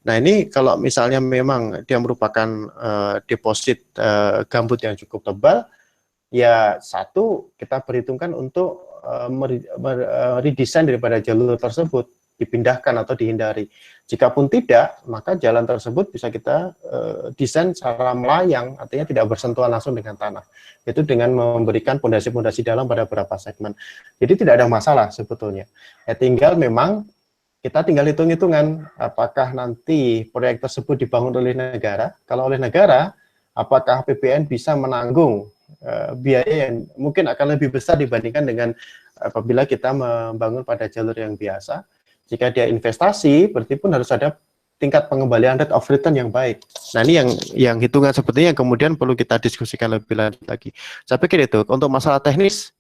Nah ini kalau misalnya memang dia merupakan deposit gambut yang cukup tebal, ya satu kita perhitungkan untuk redesign daripada jalur tersebut, dipindahkan atau dihindari. Jikapun tidak, maka jalan tersebut bisa kita desain secara melayang, artinya tidak bersentuhan langsung dengan tanah. Itu dengan memberikan pondasi-pondasi dalam pada beberapa segmen. Jadi tidak ada masalah sebetulnya. Ya, tinggal memang kita tinggal hitung-hitungan apakah nanti proyek tersebut dibangun oleh negara. Kalau oleh negara, apakah APBN bisa menanggung biaya yang mungkin akan lebih besar dibandingkan dengan apabila kita membangun pada jalur yang biasa. Jika dia investasi, berarti pun harus ada tingkat pengembalian rate of return yang baik. Nah ini yang hitungan seperti yang kemudian perlu kita diskusikan lebih lanjut lagi. Saya pikir itu untuk masalah teknis,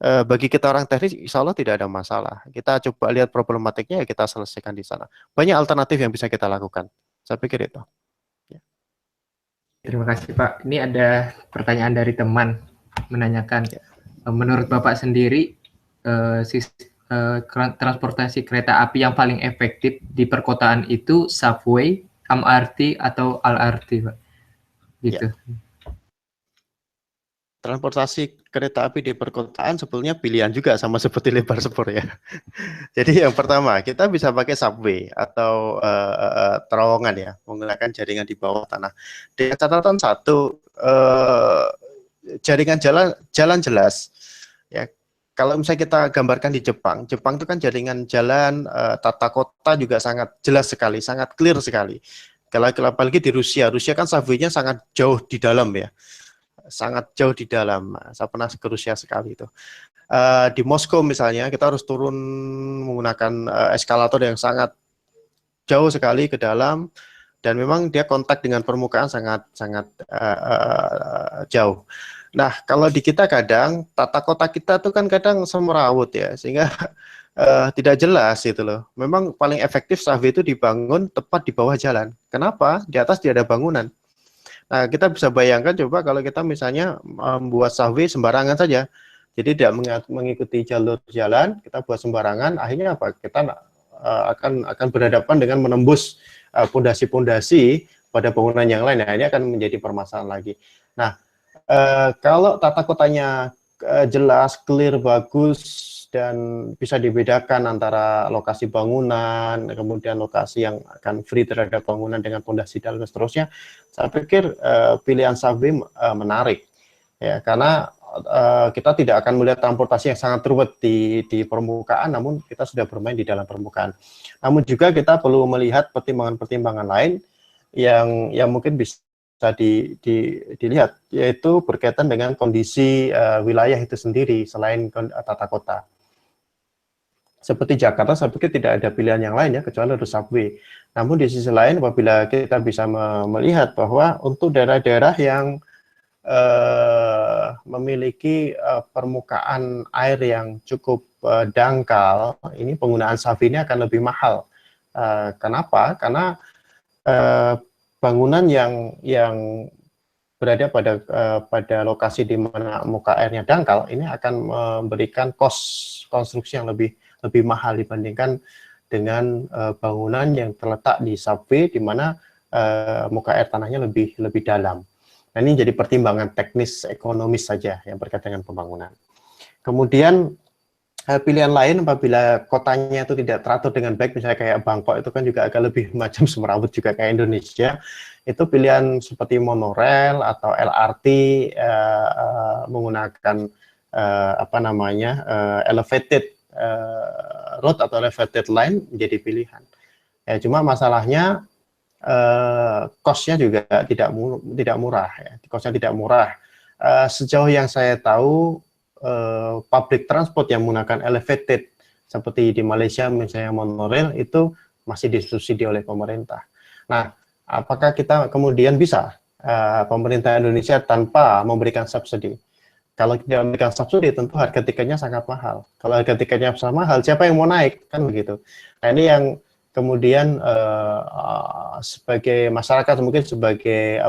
bagi kita orang teknis, insya Allah tidak ada masalah. Kita coba lihat problematiknya, ya kita selesaikan di sana. Banyak alternatif yang bisa kita lakukan. Saya pikir itu. Ya. Terima kasih Pak. Ini ada pertanyaan dari teman menanyakan, menurut Bapak sendiri, transportasi kereta api yang paling efektif di perkotaan itu subway, MRT, atau LRT, Pak? Gitu. Ya. Transportasi kereta api di perkotaan sebetulnya pilihan juga sama seperti lebar spur ya. Jadi yang pertama kita bisa pakai subway atau terowongan ya, menggunakan jaringan di bawah tanah. Dengan catatan satu, jaringan jalan jelas ya. Kalau misalnya kita gambarkan di Jepang itu kan jaringan jalan tata kota juga sangat jelas sekali, sangat clear sekali. Kalau apalagi di Rusia kan subway-nya sangat jauh di dalam ya, sangat jauh di dalam. Saya pernah ke Rusia sekali itu. Di Moskow misalnya kita harus turun menggunakan eskalator yang sangat jauh sekali ke dalam, dan memang dia kontak dengan permukaan sangat jauh. Nah, kalau di kita kadang tata kota kita tuh kan kadang semrawut ya, sehingga tidak jelas gitu loh. Memang paling efektif subway itu dibangun tepat di bawah jalan. Kenapa? Di atas tidak ada bangunan. Nah, kita bisa bayangkan coba kalau kita misalnya membuat subway sembarangan saja. Jadi tidak mengikuti jalur jalan, kita buat sembarangan, akhirnya apa? Kita akan berhadapan dengan menembus pondasi-pondasi pada bangunan yang lain. Nah, ini akan menjadi permasalahan lagi. Nah, kalau tata kotanya jelas, clear, bagus, dan bisa dibedakan antara lokasi bangunan, kemudian lokasi yang akan free terhadap bangunan dengan pondasi dalam dan seterusnya, saya pikir pilihan subway menarik, ya, karena kita tidak akan melihat transportasi yang sangat ruwet di permukaan, namun kita sudah bermain di dalam permukaan. Namun juga kita perlu melihat pertimbangan-pertimbangan lain yang mungkin bisa dilihat, yaitu berkaitan dengan kondisi wilayah itu sendiri selain tata kota. Seperti Jakarta, saya pikir tidak ada pilihan yang lain ya, kecuali harus subway. Namun di sisi lain, apabila kita bisa melihat bahwa untuk daerah-daerah yang memiliki permukaan air yang cukup dangkal, ini penggunaan subway ini akan lebih mahal. Kenapa? Karena bangunan yang berada pada lokasi di mana muka airnya dangkal ini akan memberikan cost konstruksi yang lebih mahal dibandingkan dengan bangunan yang terletak di subway di mana muka air tanahnya lebih dalam. Nah, ini jadi pertimbangan teknis ekonomis saja yang berkaitan dengan pembangunan. Kemudian pilihan lain apabila kotanya itu tidak teratur dengan baik, misalnya kayak Bangkok itu kan juga agak lebih macam semrawut juga kayak Indonesia, itu pilihan seperti monorail atau LRT menggunakan elevated road atau elevated line menjadi pilihan. Ya, cuma masalahnya cost-nya juga tidak murah ya. Cost-nya tidak murah. Sejauh yang saya tahu public transport yang menggunakan elevated seperti di Malaysia misalnya monorail itu masih disubsidi oleh pemerintah. Nah, apakah kita kemudian bisa pemerintah Indonesia tanpa memberikan subsidi? Kalau tidak memberikan subsidi, tentu harga tiketnya sangat mahal. Kalau harga tiketnya sangat mahal, siapa yang mau naik? Kan begitu. Nah, ini kemudian sebagai masyarakat mungkin sebagai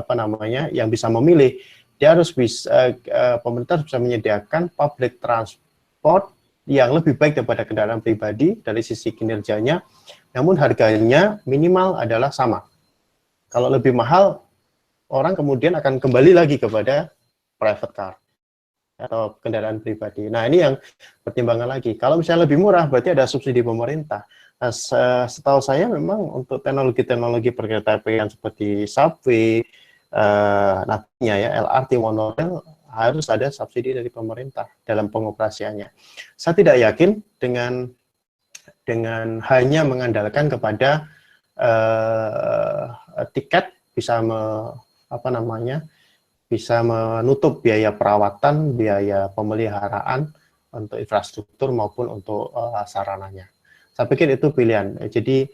yang bisa memilih, dia harus bisa pemerintah bisa menyediakan public transport yang lebih baik daripada kendaraan pribadi dari sisi kinerjanya, namun harganya minimal adalah sama. Kalau lebih mahal, orang kemudian akan kembali lagi kepada private car atau kendaraan pribadi. Nah, ini yang pertimbangan lagi. Kalau misalnya lebih murah, berarti ada subsidi pemerintah. Nah, setahu saya memang untuk teknologi-teknologi perkeretaapian seperti subway, nantinya ya LRT, monorail, harus ada subsidi dari pemerintah dalam pengoperasiannya. Saya tidak yakin dengan hanya mengandalkan kepada tiket bisa bisa menutup biaya perawatan, biaya pemeliharaan untuk infrastruktur maupun untuk sarananya. Saya pikir itu pilihan. Jadi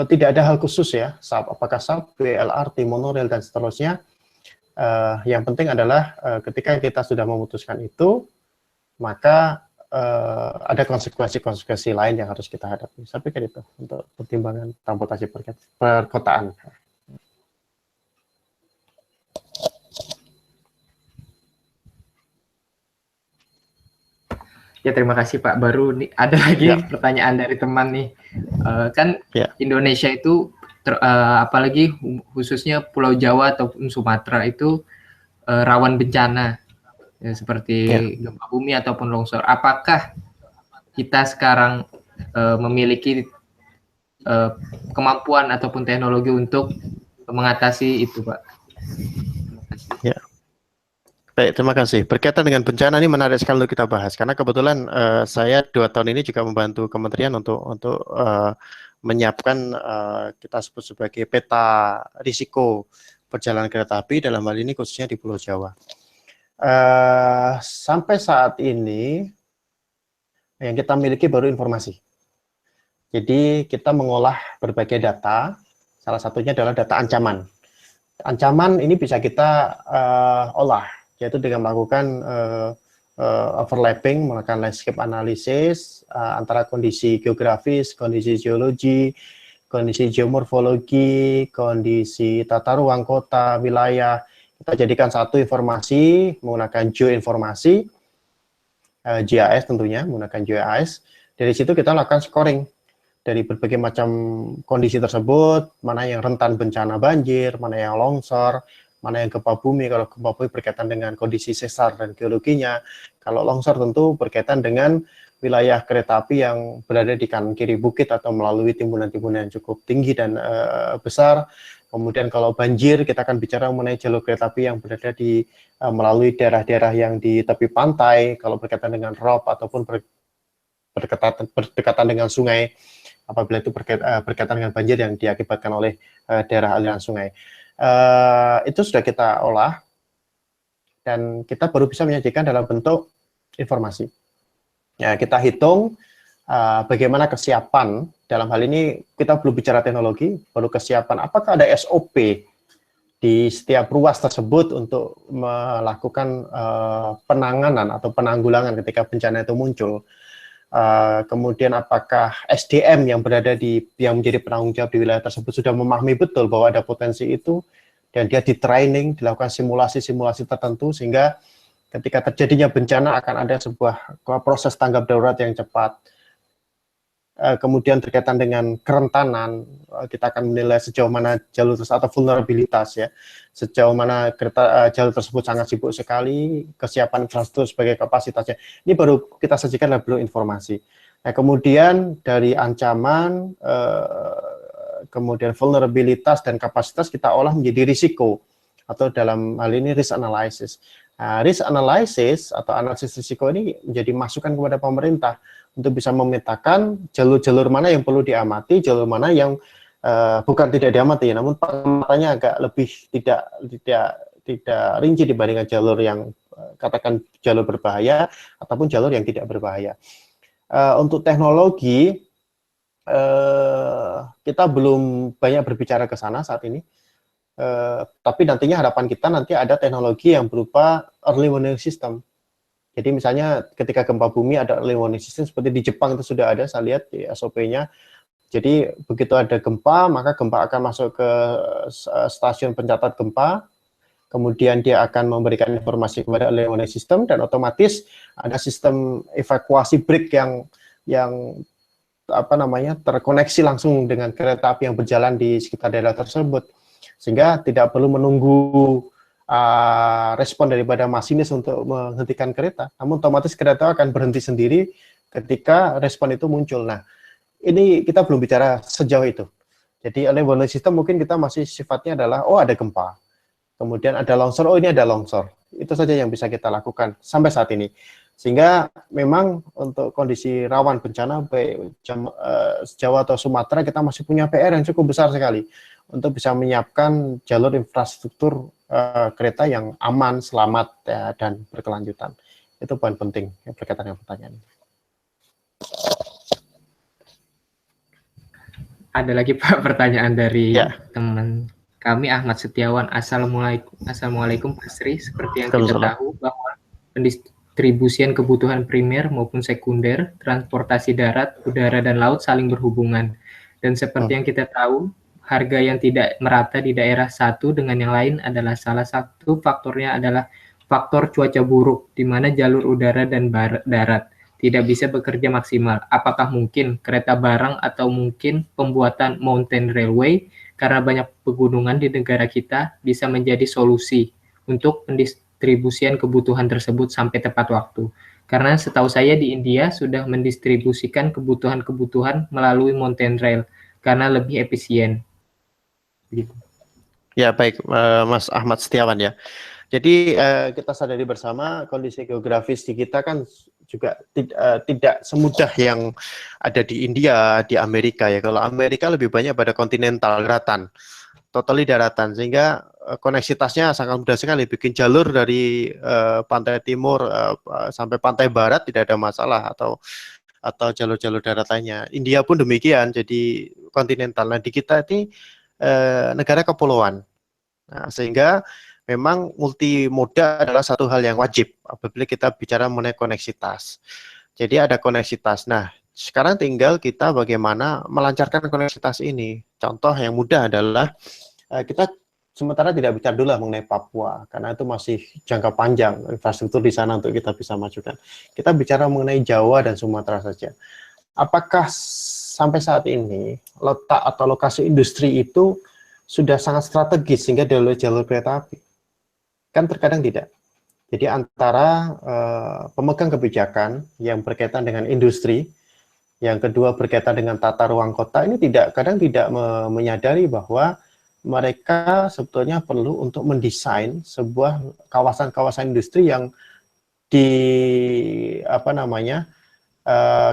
tidak ada hal khusus ya, apakah subway, LRT, monorail dan seterusnya. Yang penting adalah ketika kita sudah memutuskan itu, maka ada konsekuensi-konsekuensi lain yang harus kita hadapi. Saya pikir itu untuk pertimbangan transportasi perkotaan. Ya, terima kasih Pak. Baru nih, ada lagi pertanyaan dari teman nih. Kan Indonesia itu, apalagi khususnya Pulau Jawa ataupun Sumatera itu rawan bencana, ya, seperti gempa bumi ataupun longsor. Apakah kita sekarang memiliki kemampuan ataupun teknologi untuk mengatasi itu, Pak? Ya. Baik, terima kasih. Berkaitan dengan bencana ini menarik sekali untuk kita bahas, karena kebetulan saya 2 tahun ini juga membantu kementerian untuk menyiapkan kita sebut sebagai peta risiko perjalanan kereta api, dalam hal ini khususnya di Pulau Jawa. Sampai saat ini yang kita miliki baru informasi. Jadi kita mengolah berbagai data, salah satunya adalah data ancaman. Ancaman ini bisa kita olah, yaitu dengan melakukan overlapping, melakukan landscape analysis antara kondisi geografis, kondisi geologi, kondisi geomorfologi, kondisi tata ruang kota, wilayah. Kita jadikan satu informasi menggunakan geoinformasi, GIS tentunya, menggunakan GIS. Dari situ kita lakukan scoring dari berbagai macam kondisi tersebut, mana yang rentan bencana banjir, mana yang longsor, mana yang gempa bumi. Kalau gempa bumi berkaitan dengan kondisi sesar dan geologinya, kalau longsor tentu berkaitan dengan wilayah kereta api yang berada di kanan kiri bukit atau melalui timbunan-timbunan yang cukup tinggi dan besar. Kemudian kalau banjir, kita akan bicara mengenai jalur kereta api yang berada di melalui daerah-daerah yang di tepi pantai. Kalau berkaitan dengan rob ataupun berdekatan dengan sungai, apabila itu berkaitan dengan banjir yang diakibatkan oleh daerah aliran sungai. Itu sudah kita olah dan kita baru bisa menyajikan dalam bentuk informasi. Ya, kita hitung bagaimana kesiapan, dalam hal ini kita belum bicara teknologi, baru kesiapan, apakah ada SOP di setiap ruas tersebut untuk melakukan penanganan atau penanggulangan ketika bencana itu muncul. Kemudian apakah SDM yang berada yang menjadi penanggung jawab di wilayah tersebut sudah memahami betul bahwa ada potensi itu, dan dia di training, dilakukan simulasi-simulasi tertentu, sehingga ketika terjadinya bencana akan ada sebuah proses tanggap darurat yang cepat. Kemudian berkaitan dengan kerentanan, kita akan menilai sejauh mana jalur tersebut atau vulnerabilitas ya, sejauh mana jalur tersebut sangat sibuk sekali, kesiapan infrastruktur sebagai kapasitasnya. Ini baru kita sajikan dalam bentuk informasi. Nah, kemudian dari ancaman, kemudian vulnerabilitas dan kapasitas kita olah menjadi risiko, atau dalam hal ini risk analysis. Nah, risk analysis atau analisis risiko ini menjadi masukan kepada pemerintah untuk bisa memetakan jalur-jalur mana yang perlu diamati, jalur mana yang bukan tidak diamati, namun pengamatannya agak lebih tidak rinci dibandingkan jalur yang katakan jalur berbahaya ataupun jalur yang tidak berbahaya. Untuk teknologi, kita belum banyak berbicara ke sana saat ini, tapi nantinya harapan kita nanti ada teknologi yang berupa early warning system. Jadi misalnya ketika gempa bumi ada early warning system, seperti di Jepang itu sudah ada, saya lihat di SOP-nya, Jadi begitu ada gempa, maka gempa akan masuk ke stasiun pencatat gempa, kemudian dia akan memberikan informasi kepada early warning system, dan otomatis ada sistem evakuasi break yang apa namanya terkoneksi langsung dengan kereta api yang berjalan di sekitar daerah tersebut, sehingga tidak perlu menunggu respon daripada masinis untuk menghentikan kereta, namun otomatis kereta akan berhenti sendiri ketika respon itu muncul. Nah, ini kita belum bicara sejauh itu. Jadi early warning system mungkin kita masih sifatnya adalah, oh ada gempa, kemudian ada longsor, oh ini ada longsor. Itu saja yang bisa kita lakukan sampai saat ini. Sehingga memang untuk kondisi rawan bencana, baik Jawa atau Sumatera, kita masih punya PR yang cukup besar sekali untuk bisa menyiapkan jalur infrastruktur kereta yang aman, selamat, ya, dan berkelanjutan. Itu poin penting yang berkaitan dengan pertanyaan ini. Ada lagi Pak pertanyaan dari teman kami, Ahmad Setiawan. Assalamualaikum Pak Sri. Seperti yang kita tahu bahwa pendistribusian kebutuhan primer maupun sekunder, transportasi darat, udara, dan laut saling berhubungan. Dan seperti yang kita tahu, harga yang tidak merata di daerah satu dengan yang lain adalah salah satu faktornya adalah faktor cuaca buruk, di mana jalur udara dan darat tidak bisa bekerja maksimal. Apakah mungkin kereta barang atau mungkin pembuatan mountain railway karena banyak pegunungan di negara kita bisa menjadi solusi untuk pendistribusian kebutuhan tersebut sampai tepat waktu. Karena setahu saya di India sudah mendistribusikan kebutuhan-kebutuhan melalui mountain rail karena lebih efisien. Gitu. Ya, baik, Mas Ahmad Setiawan ya. Jadi kita sadari bersama kondisi geografis di kita kan juga tidak semudah yang ada di India, di Amerika ya. Kalau Amerika lebih banyak pada kontinental, daratan, totally daratan, sehingga koneksitasnya sangat mudah sekali. Bikin jalur dari pantai timur sampai pantai barat tidak ada masalah, atau jalur-jalur darat lainnya. India pun demikian, jadi kontinental. Nah, di kita ini negara kepulauan. Nah, sehingga memang multimoda adalah satu hal yang wajib apabila kita bicara mengenai koneksitas. Jadi ada koneksitas. Nah, sekarang tinggal kita bagaimana melancarkan koneksitas ini. Contoh yang mudah adalah kita sementara tidak bicara dulu mengenai Papua, karena itu masih jangka panjang infrastruktur di sana untuk kita bisa majukan. Kita bicara mengenai Jawa dan Sumatera saja. Apakah sampai saat ini letak atau lokasi industri itu sudah sangat strategis sehingga jalur kereta api? Kan terkadang tidak. Jadi antara pemegang kebijakan yang berkaitan dengan industri, yang kedua berkaitan dengan tata ruang kota, ini kadang tidak menyadari bahwa mereka sebetulnya perlu untuk mendesain sebuah kawasan-kawasan industri yang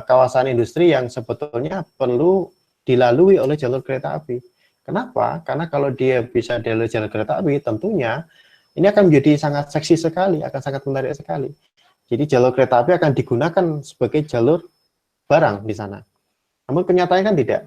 kawasan industri yang sebetulnya perlu dilalui oleh jalur kereta api. Kenapa? Karena kalau dia bisa dilalui jalur kereta api, tentunya ini akan menjadi sangat seksi sekali, akan sangat menarik sekali. Jadi jalur kereta api akan digunakan sebagai jalur barang di sana. Namun kenyataannya kan tidak.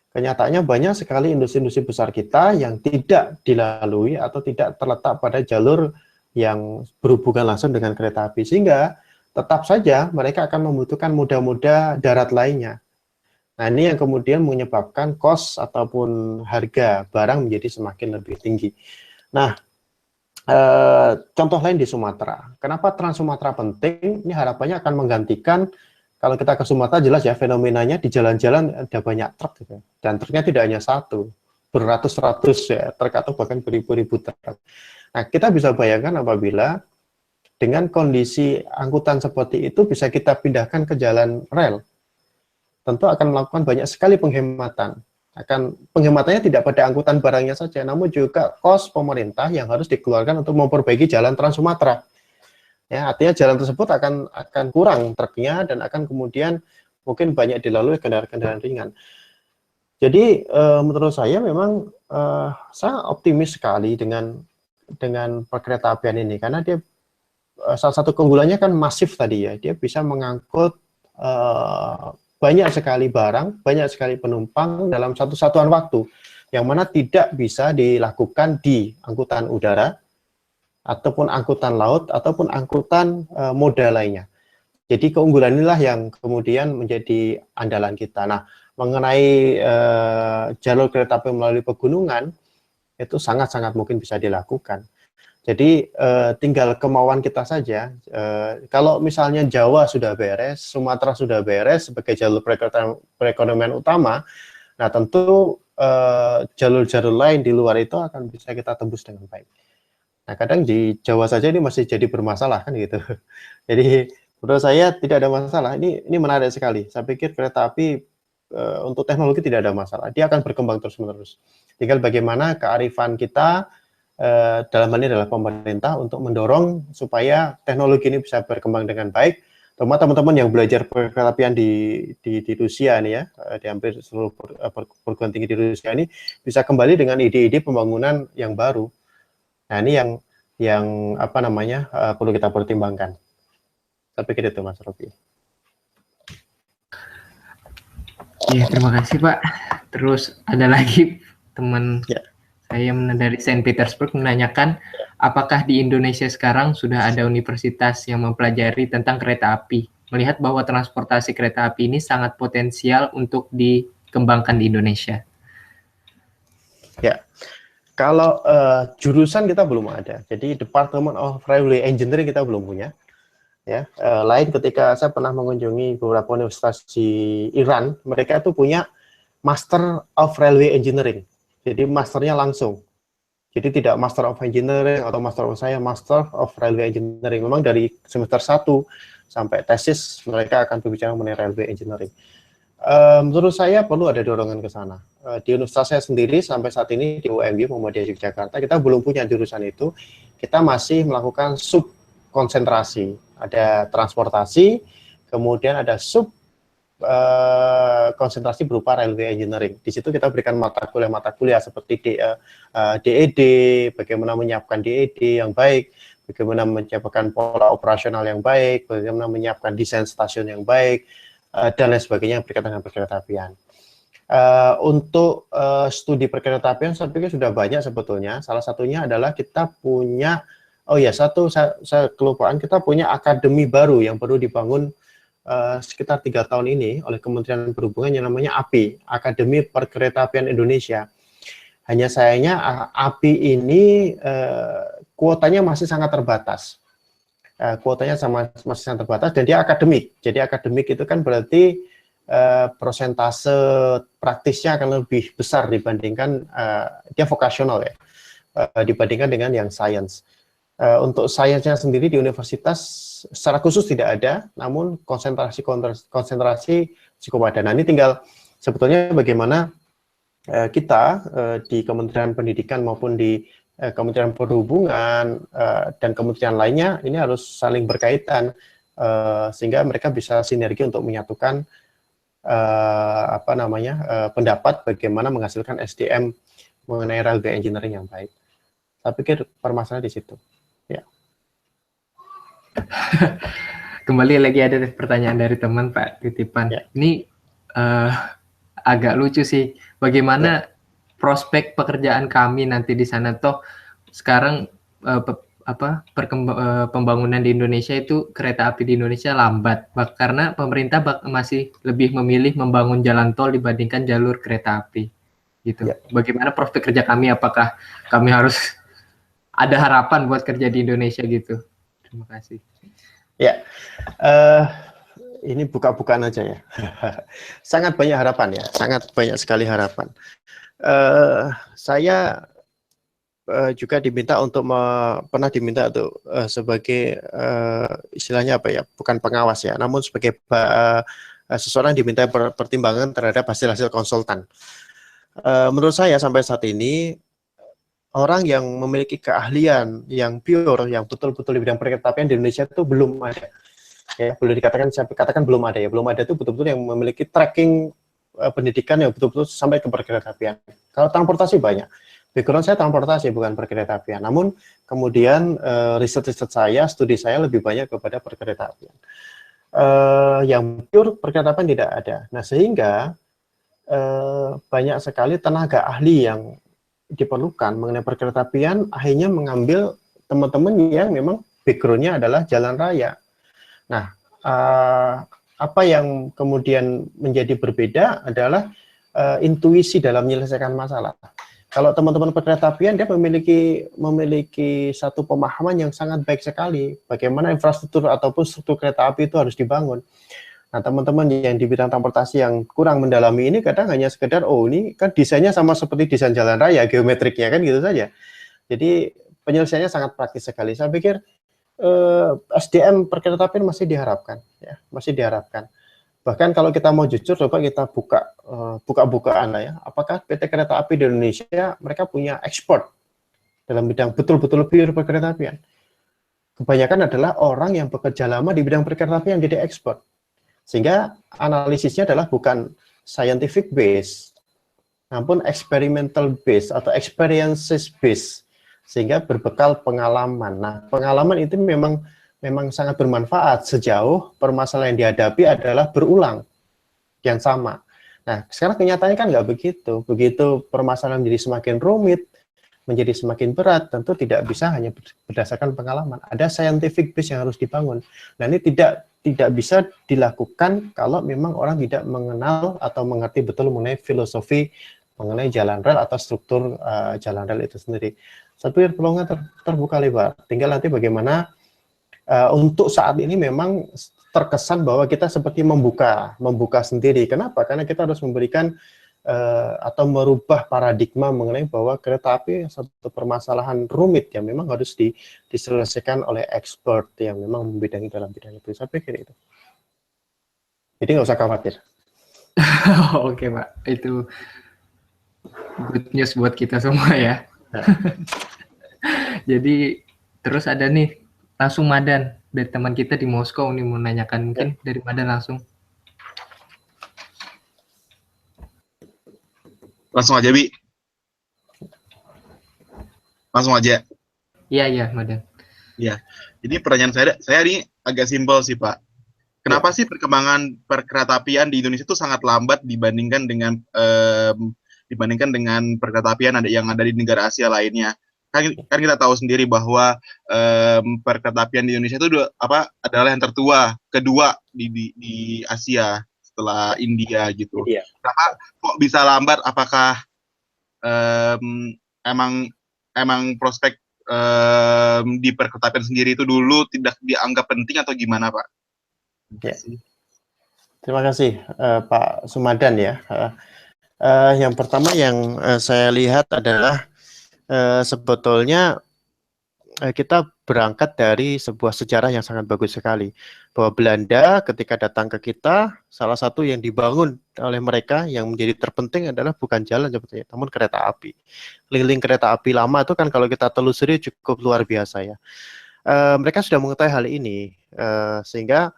Kenyataannya banyak sekali industri-industri besar kita yang tidak dilalui atau tidak terletak pada jalur yang berhubungan langsung dengan kereta api. Sehingga tetap saja mereka akan membutuhkan moda-moda darat lainnya. Nah, ini yang kemudian menyebabkan cost ataupun harga barang menjadi semakin lebih tinggi. Nah, contoh lain di Sumatera. Kenapa Trans Sumatera penting? Ini harapannya akan menggantikan, kalau kita ke Sumatera jelas ya fenomenanya di jalan-jalan ada banyak truk gitu. Dan truknya tidak hanya satu, beratus-ratus ya, truk atau bahkan beribu-ribu truk. Nah, kita bisa bayangkan apabila dengan kondisi angkutan seperti itu bisa kita pindahkan ke jalan rel. Tentu akan melakukan banyak sekali penghematan. Penghematannya tidak pada angkutan barangnya saja, namun juga kos pemerintah yang harus dikeluarkan untuk memperbaiki jalan Trans Sumatera. Ya, artinya jalan tersebut akan kurang truknya dan akan kemudian mungkin banyak dilalui kendaraan-kendaraan ringan. Jadi menurut saya memang saya optimis sekali dengan perkereta apian ini, karena dia salah satu keunggulannya kan masif tadi ya, dia bisa mengangkut banyak sekali barang, banyak sekali penumpang dalam satu satuan waktu, yang mana tidak bisa dilakukan di angkutan udara, ataupun angkutan laut, ataupun angkutan moda lainnya. Jadi keunggulan inilah yang kemudian menjadi andalan kita. Nah, mengenai jalur kereta api melalui pegunungan, itu sangat-sangat mungkin bisa dilakukan. Jadi tinggal kemauan kita saja. Kalau misalnya Jawa sudah beres, Sumatera sudah beres sebagai jalur perekonomian utama, nah tentu jalur-jalur lain di luar itu akan bisa kita tembus dengan baik. Nah, kadang di Jawa saja ini masih jadi bermasalah kan gitu. Jadi menurut saya tidak ada masalah. Ini menarik sekali. Saya pikir kereta api untuk teknologi tidak ada masalah. Dia akan berkembang terus-menerus. Tinggal bagaimana kearifan kita dalam hal ini adalah pemerintah untuk mendorong supaya teknologi ini bisa berkembang dengan baik. Terutama teman-teman yang belajar perkereta apian di Rusia nih ya, di hampir seluruh perguruan tinggi di Rusia ini bisa kembali dengan ide-ide pembangunan yang baru. Nah, ini yang apa namanya perlu kita pertimbangkan. Saya pikir itu, Mas Rofi. Ya, terima kasih Pak. Terus ada lagi teman saya dari Saint Petersburg menanyakan, apakah di Indonesia sekarang sudah ada universitas yang mempelajari tentang kereta api? Melihat bahwa transportasi kereta api ini sangat potensial untuk dikembangkan di Indonesia. Ya, kalau jurusan kita belum ada. Jadi Department of Railway Engineering kita belum punya. Ya, lain ketika saya pernah mengunjungi beberapa universitas di Iran, mereka itu punya Master of Railway Engineering. Jadi masternya langsung. Jadi tidak Master of Engineering atau Master of Railway Engineering. Memang dari semester 1 sampai tesis mereka akan berbicara mengenai Railway Engineering. Menurut saya perlu ada dorongan ke sana. Di universitas saya sendiri sampai saat ini di UMY Muhammadiyah Yogyakarta kita belum punya jurusan itu. Kita masih melakukan sub konsentrasi. Ada transportasi, kemudian ada sub konsentrasi berupa railway engineering. Di situ kita berikan mata kuliah seperti DED, bagaimana menyiapkan DED yang baik, bagaimana menciptakan pola operasional yang baik, bagaimana menyiapkan desain stasiun yang baik, dan lain sebagainya yang berkaitan dengan perkeretaapian. Untuk studi perkeretaapian saya pikir sudah banyak sebetulnya. Salah satunya adalah kita punya saya kelupaan, kita punya akademi baru yang perlu dibangun sekitar 3 tahun ini oleh Kementerian Perhubungan yang namanya API, Akademi Perkeretaapian Indonesia. Hanya sayangnya API ini kuotanya masih sangat terbatas. Masih sangat terbatas dan dia akademik. Jadi akademik itu kan berarti persentase praktisnya akan lebih besar dibandingkan dia vokasional ya, dibandingkan dengan yang sains. Untuk sainsnya sendiri di universitas secara khusus tidak ada, namun konsentrasi cukup ada. Nah, ini tinggal sebetulnya bagaimana kita di Kementerian Pendidikan maupun di Kementerian Perhubungan dan kementerian lainnya ini harus saling berkaitan sehingga mereka bisa sinergi untuk menyatukan pendapat bagaimana menghasilkan SDM mengenai railway engineering yang baik. Saya pikir permasalahan di situ. Ya. Kembali lagi ada pertanyaan dari teman Pak titipan. Ya. Ini agak lucu sih. Bagaimana prospek pekerjaan kami nanti di sana? Toh sekarang pembangunan di Indonesia itu kereta api di Indonesia lambat, karena pemerintah masih lebih memilih membangun jalan tol dibandingkan jalur kereta api. Gitu. Ya. Bagaimana prospek kerja kami? Apakah kami harus ada harapan buat kerja di Indonesia gitu? Terima kasih. Ya, ini buka-bukaan aja ya. Sangat banyak harapan ya, sangat banyak sekali harapan. Saya juga diminta untuk pernah diminta untuk sebagai istilahnya apa ya, bukan pengawas ya, namun sebagai seseorang diminta pertimbangan terhadap hasil-hasil konsultan. Menurut saya sampai saat ini orang yang memiliki keahlian yang pure, yang betul-betul di bidang perkeretaapian di Indonesia itu belum ada. Ya, boleh dikatakan, saya katakan belum ada ya. Belum ada itu betul-betul yang memiliki tracking pendidikan yang betul-betul sampai ke perkeretaapian. Kalau transportasi banyak. Background saya transportasi bukan perkeretaapian. Namun kemudian riset saya, studi saya lebih banyak kepada perkeretaapian. Yang pure perkeretaapian tidak ada. Nah, sehingga banyak sekali tenaga ahli yang diperlukan mengenai perkeretaapian akhirnya mengambil teman-teman yang memang background-nya adalah jalan raya. Nah, apa yang kemudian menjadi berbeda adalah intuisi dalam menyelesaikan masalah. Kalau teman-teman perkeretapian, dia memiliki satu pemahaman yang sangat baik sekali bagaimana infrastruktur ataupun struktur kereta api itu harus dibangun. Nah, teman-teman yang di bidang transportasi yang kurang mendalami ini kadang hanya sekedar, oh ini kan desainnya sama seperti desain jalan raya, geometriknya kan gitu saja. Jadi penyelesaiannya sangat praktis sekali. Saya pikir SDM perkeretaapian masih diharapkan, ya, masih diharapkan. Bahkan kalau kita mau jujur, coba kita buka-bukaan lah ya. Apakah PT Kereta Api di Indonesia mereka punya ekspor dalam bidang betul-betul pure perkeretaapian? Kebanyakan adalah orang yang bekerja lama di bidang perkeretaapian jadi ekspor. Sehingga analisisnya adalah bukan scientific base, namun experimental base atau experiences base. Sehingga berbekal pengalaman. Nah, pengalaman itu memang sangat bermanfaat sejauh permasalahan yang dihadapi adalah berulang yang sama. Nah, sekarang kenyataannya kan nggak begitu. Begitu permasalahan menjadi semakin rumit, menjadi semakin berat, tentu tidak bisa hanya berdasarkan pengalaman. Ada scientific base yang harus dibangun. Nah, ini tidak bisa dilakukan kalau memang orang tidak mengenal atau mengerti betul mengenai filosofi mengenai jalan rel atau struktur jalan rel itu sendiri. Saya pikir peluangnya terbuka lebar. Tinggal nanti bagaimana untuk saat ini memang terkesan bahwa kita seperti membuka sendiri. Kenapa? Karena kita harus memberikan atau merubah paradigma mengenai bahwa kereta api satu permasalahan rumit yang memang harus diselesaikan oleh expert yang memang membidangi dalam bidang itu. Saya pikir itu. Jadi nggak usah khawatir. Oke, Pak. Itu good news buat kita semua ya. Jadi terus ada nih langsung Madan dari teman kita di Moskow nih mau nanyakan, mungkin dari Madan langsung. Langsung aja, Bi. Langsung aja. Iya, Madan. Iya. Jadi pertanyaan saya ini agak simpel sih, Pak. Kenapa sih perkembangan perkeretaapian di Indonesia itu sangat lambat dibandingkan dengan perkeretaapian yang ada di negara Asia lainnya? Kan kita tahu sendiri bahwa perkeretaapian di Indonesia itu adalah yang kedua di Asia setelah India gitu. Iya. Kenapa kok bisa lambat? Apakah emang prospek di perkeretaapian sendiri itu dulu tidak dianggap penting atau gimana, Pak? Ya. Terima kasih Pak Sumadan ya. Yang pertama yang saya lihat adalah sebetulnya kita berangkat dari sebuah sejarah yang sangat bagus sekali. Bahwa Belanda ketika datang ke kita, salah satu yang dibangun oleh mereka yang menjadi terpenting adalah bukan jalan sebetulnya, namun kereta api. Link kereta api lama itu kan kalau kita telusuri cukup luar biasa ya. Mereka sudah mengetahui hal ini, sehingga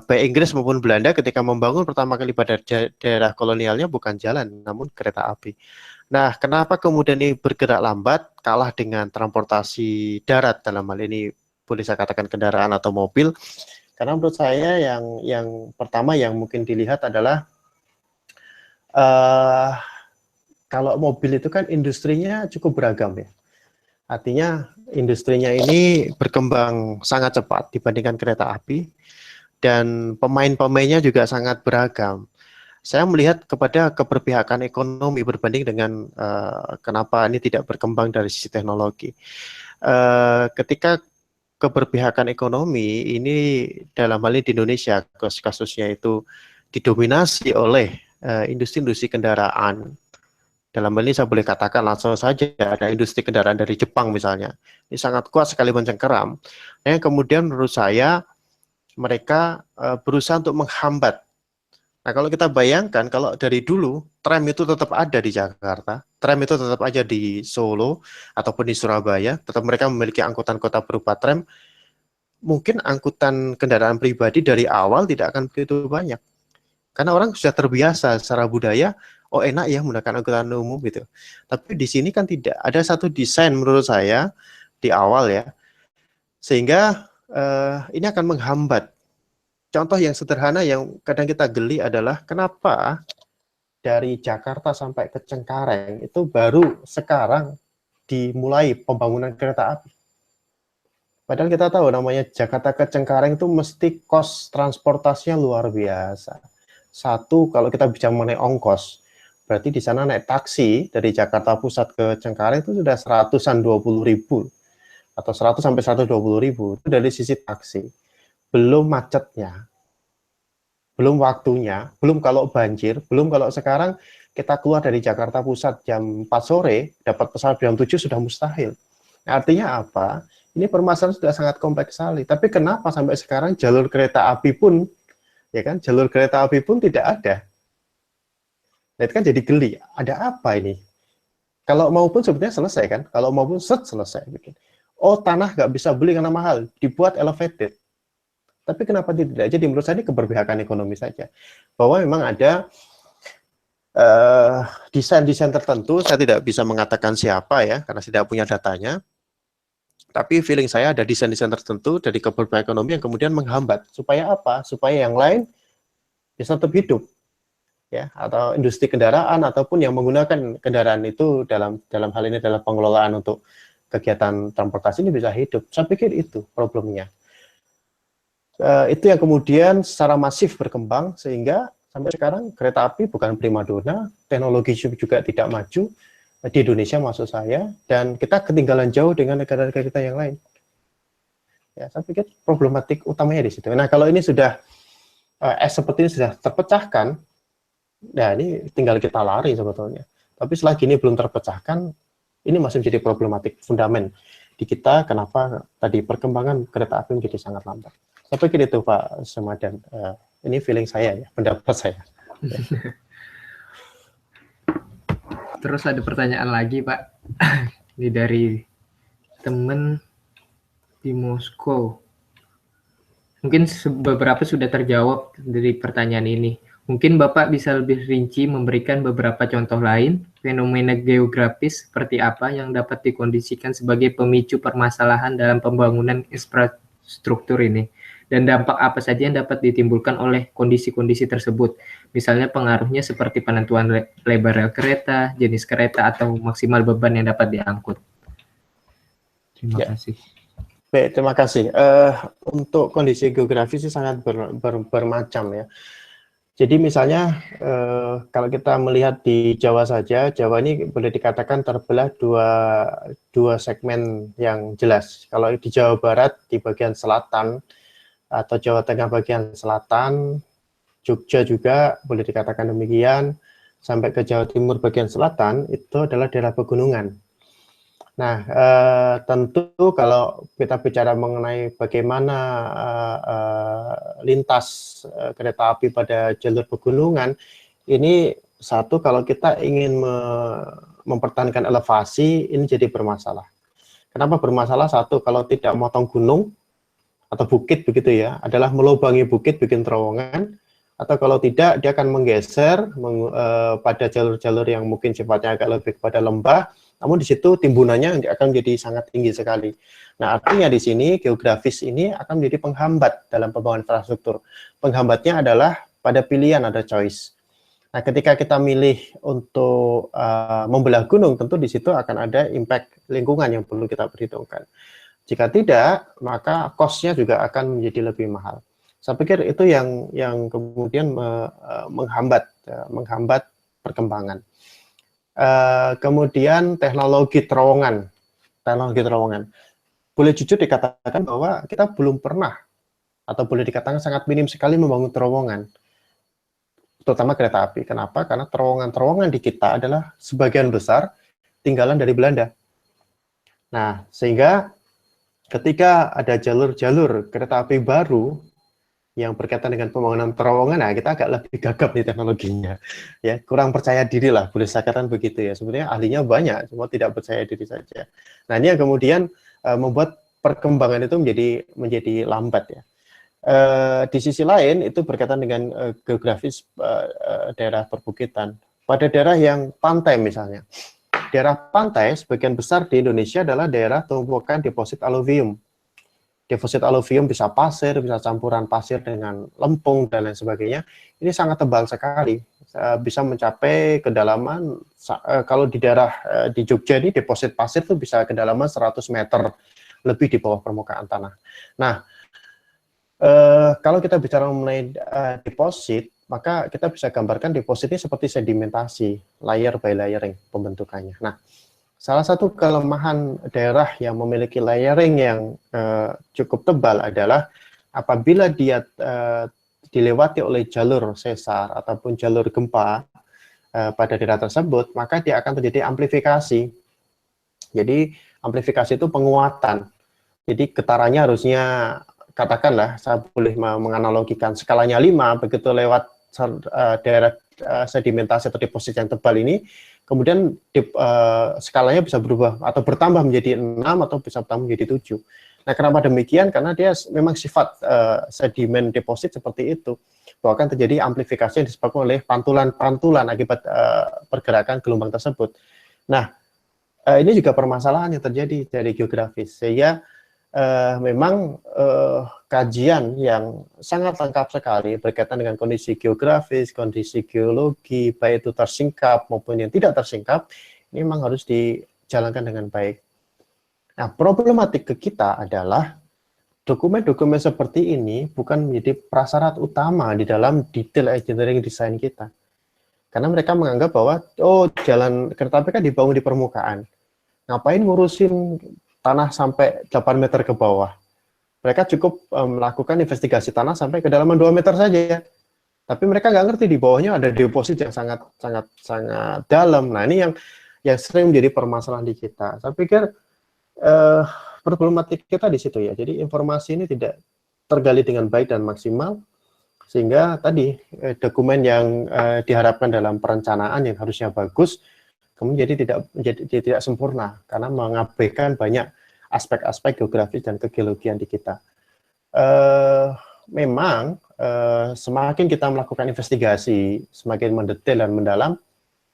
baik Inggris maupun Belanda ketika membangun pertama kali pada daerah kolonialnya bukan jalan, namun kereta api. Nah, kenapa kemudian ini bergerak lambat, kalah dengan transportasi darat dalam hal ini boleh saya katakan kendaraan atau mobil? Karena menurut saya yang pertama yang mungkin dilihat adalah kalau mobil itu kan industrinya cukup beragam ya. Artinya industrinya ini berkembang sangat cepat dibandingkan kereta api dan pemain-pemainnya juga sangat beragam. Saya melihat kepada keberpihakan ekonomi berbanding dengan kenapa ini tidak berkembang dari sisi teknologi. Ketika keberpihakan ekonomi ini dalam hal ini di Indonesia kasusnya itu didominasi oleh industri-industri kendaraan. Dalam hal ini saya boleh katakan langsung saja ada industri kendaraan dari Jepang misalnya. Ini sangat kuat sekali mencengkeram. Yang kemudian menurut saya mereka berusaha untuk menghambat. Nah, kalau kita bayangkan, kalau dari dulu, tram itu tetap ada di Jakarta, tram itu tetap ada di Solo, ataupun di Surabaya, tetap mereka memiliki angkutan kota berupa tram, mungkin angkutan kendaraan pribadi dari awal tidak akan begitu banyak. Karena orang sudah terbiasa secara budaya, oh enak ya menggunakan angkutan umum gitu. Tapi di sini kan tidak. Ada satu desain menurut saya, di awal ya, sehingga ini akan menghambat. Contoh yang sederhana yang kadang kita geli adalah kenapa dari Jakarta sampai ke Cengkareng itu baru sekarang dimulai pembangunan kereta api. Padahal kita tahu namanya Jakarta ke Cengkareng itu mesti kos transportasinya luar biasa. Satu, kalau kita bicara mengenai ongkos, berarti di sana naik taksi dari Jakarta Pusat ke Cengkareng itu sudah 120.000 atau 100 sampai 120.000 itu dari sisi taksi. Belum macetnya, belum waktunya, belum kalau banjir, belum kalau sekarang kita keluar dari Jakarta Pusat jam 4 sore, dapat pesawat jam 7 sudah mustahil. Artinya apa? Ini permasalahan sudah sangat kompleks sekali. Tapi kenapa sampai sekarang jalur kereta api pun, ya kan, jalur kereta api pun tidak ada. Nah, itu kan jadi geli. Ada apa ini? Kalau mau pun sebetulnya selesai kan? Kalau mau pun selesai. Oh, tanah nggak bisa beli karena mahal, dibuat elevated. Tapi kenapa tidak? Jadi menurut saya ini keberpihakan ekonomi saja. Bahwa memang ada desain-desain tertentu, saya tidak bisa mengatakan siapa ya, karena tidak punya datanya. Tapi feeling saya ada desain-desain tertentu dari keberpihakan ekonomi yang kemudian menghambat. Supaya apa? Supaya yang lain bisa tetap hidup. Ya, atau industri kendaraan ataupun yang menggunakan kendaraan itu dalam hal ini adalah pengelolaan untuk kegiatan transportasi ini bisa hidup. Saya pikir itu problemnya. Itu yang kemudian secara masif berkembang sehingga sampai sekarang kereta api bukan primadona, teknologi juga tidak maju di Indonesia maksud saya, dan kita ketinggalan jauh dengan negara-negara kita yang lain. Ya, saya pikir problematik utamanya di situ. Nah, kalau ini sudah seperti ini sudah terpecahkan, nah ini tinggal kita lari sebetulnya. Tapi selagi ini belum terpecahkan, ini masih menjadi problematik fundamen di kita. Kenapa tadi perkembangan kereta api menjadi sangat lambat? Saya pikir itu Pak Semadan. Ini feeling saya ya, pendapat saya. Terus ada pertanyaan lagi, Pak. Ini dari teman di Moskow. Mungkin beberapa sudah terjawab dari pertanyaan ini. Mungkin Bapak bisa lebih rinci memberikan beberapa contoh lain, fenomena geografis seperti apa yang dapat dikondisikan sebagai pemicu permasalahan dalam pembangunan infrastruktur ini. Dan dampak apa saja yang dapat ditimbulkan oleh kondisi-kondisi tersebut. Misalnya pengaruhnya seperti penentuan lebar rel kereta, jenis kereta, atau maksimal beban yang dapat diangkut. Terima kasih. Baik, terima kasih. Untuk kondisi geografis sih sangat bermacam ya. Jadi misalnya kalau kita melihat di Jawa saja, Jawa ini boleh dikatakan terbelah dua segmen yang jelas. Kalau di Jawa Barat di bagian selatan atau Jawa Tengah bagian selatan, Jogja juga boleh dikatakan demikian, sampai ke Jawa Timur bagian selatan itu adalah daerah pegunungan. Nah, tentu kalau kita bicara mengenai bagaimana lintas kereta api pada jalur pegunungan, ini satu kalau kita ingin mempertahankan elevasi, ini jadi bermasalah. Kenapa bermasalah? Satu, kalau tidak motong gunung, atau bukit begitu ya, adalah melubangi bukit bikin terowongan, atau kalau tidak dia akan menggeser pada jalur-jalur yang mungkin sifatnya agak lebih kepada lembah, namun di situ timbunannya akan menjadi sangat tinggi sekali. Nah, artinya di sini geografis ini akan menjadi penghambat dalam pembangunan infrastruktur. Penghambatnya adalah pada pilihan, ada choice. Nah, ketika kita milih untuk membelah gunung, tentu di situ akan ada impact lingkungan yang perlu kita perhitungkan. Jika tidak, maka cost-nya juga akan menjadi lebih mahal. Saya pikir itu yang kemudian menghambat perkembangan. Kemudian teknologi terowongan. Boleh jujur dikatakan bahwa kita belum pernah, atau boleh dikatakan sangat minim sekali membangun terowongan, terutama kereta api. Kenapa? Karena terowongan-terowongan di kita adalah sebagian besar tinggalan dari Belanda. Nah, sehingga ketika ada jalur-jalur kereta api baru yang berkaitan dengan pembangunan terowongan, nah kita agak lebih gagap nih teknologinya, ya kurang percaya diri lah, boleh saya katakan begitu ya. Sebenarnya ahlinya banyak, cuma tidak percaya diri saja. Nah, ini yang kemudian membuat perkembangan itu menjadi lambat ya. Di sisi lain itu berkaitan dengan geografis daerah perbukitan. Pada daerah yang pantai misalnya, daerah pantai sebagian besar di Indonesia adalah daerah tumpukan deposit aluvium. Deposit aluvium bisa pasir, bisa campuran pasir dengan lempung dan lain sebagainya. Ini sangat tebal sekali, bisa mencapai kedalaman, kalau di daerah di Jogja ini deposit pasir itu bisa kedalaman 100 meter lebih di bawah permukaan tanah. Nah, kalau kita bicara mengenai deposit, maka kita bisa gambarkan deposit ini seperti sedimentasi, layer by layering pembentukannya. Nah, salah satu kelemahan daerah yang memiliki layering yang cukup tebal adalah apabila dia dilewati oleh jalur sesar ataupun jalur gempa pada daerah tersebut, maka dia akan terjadi amplifikasi. Jadi amplifikasi itu penguatan. Jadi getarannya harusnya, katakanlah, saya boleh menganalogikan skalanya 5, begitu lewat daerah sedimentasi atau deposit yang tebal ini, kemudian skalanya bisa berubah atau bertambah menjadi 6 atau bisa bertambah menjadi 7. Nah, kenapa demikian? Karena dia memang sifat sedimen deposit seperti itu, bahwa akan terjadi amplifikasi yang disebabkan oleh pantulan-pantulan akibat pergerakan gelombang tersebut. Nah, ini juga permasalahan yang terjadi dari geografis, sehingga memang kajian yang sangat lengkap sekali berkaitan dengan kondisi geografis, kondisi geologi, baik itu tersingkap maupun yang tidak tersingkap, ini memang harus dijalankan dengan baik. Nah, problematik ke kita adalah dokumen-dokumen seperti ini bukan menjadi prasyarat utama di dalam detail engineering desain kita. Karena mereka menganggap bahwa, oh, jalan kereta api kan dibangun di permukaan. Ngapain ngurusin tanah sampai 8 meter ke bawah? Mereka cukup melakukan investigasi tanah sampai kedalaman 2 meter saja. Tapi mereka nggak ngerti di bawahnya ada deposit yang sangat dalam. Nah, ini yang sering menjadi permasalahan di kita. Saya pikir problematik kita di situ ya. Jadi informasi ini tidak tergali dengan baik dan maksimal, sehingga tadi dokumen yang diharapkan dalam perencanaan yang harusnya bagus, kemudian tidak sempurna karena mengabaikan banyak aspek-aspek geografis dan kegeologian di kita. Memang semakin kita melakukan investigasi, semakin mendetail dan mendalam,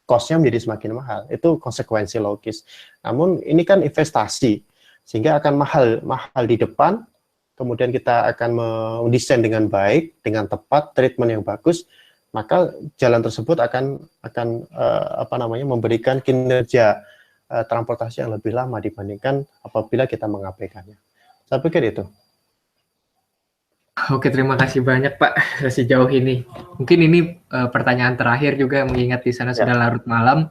cost-nya menjadi semakin mahal. Itu konsekuensi logis. Namun ini kan investasi, sehingga akan mahal di depan. Kemudian kita akan mendesain dengan baik, dengan tepat, treatment yang bagus, maka jalan tersebut akan memberikan kinerja transportasi yang lebih lama dibandingkan apabila kita mengabaikannya. Saya pikir itu. Oke, terima kasih banyak Pak sejauh ini. Mungkin ini pertanyaan terakhir juga, mengingat di sana sudah larut malam.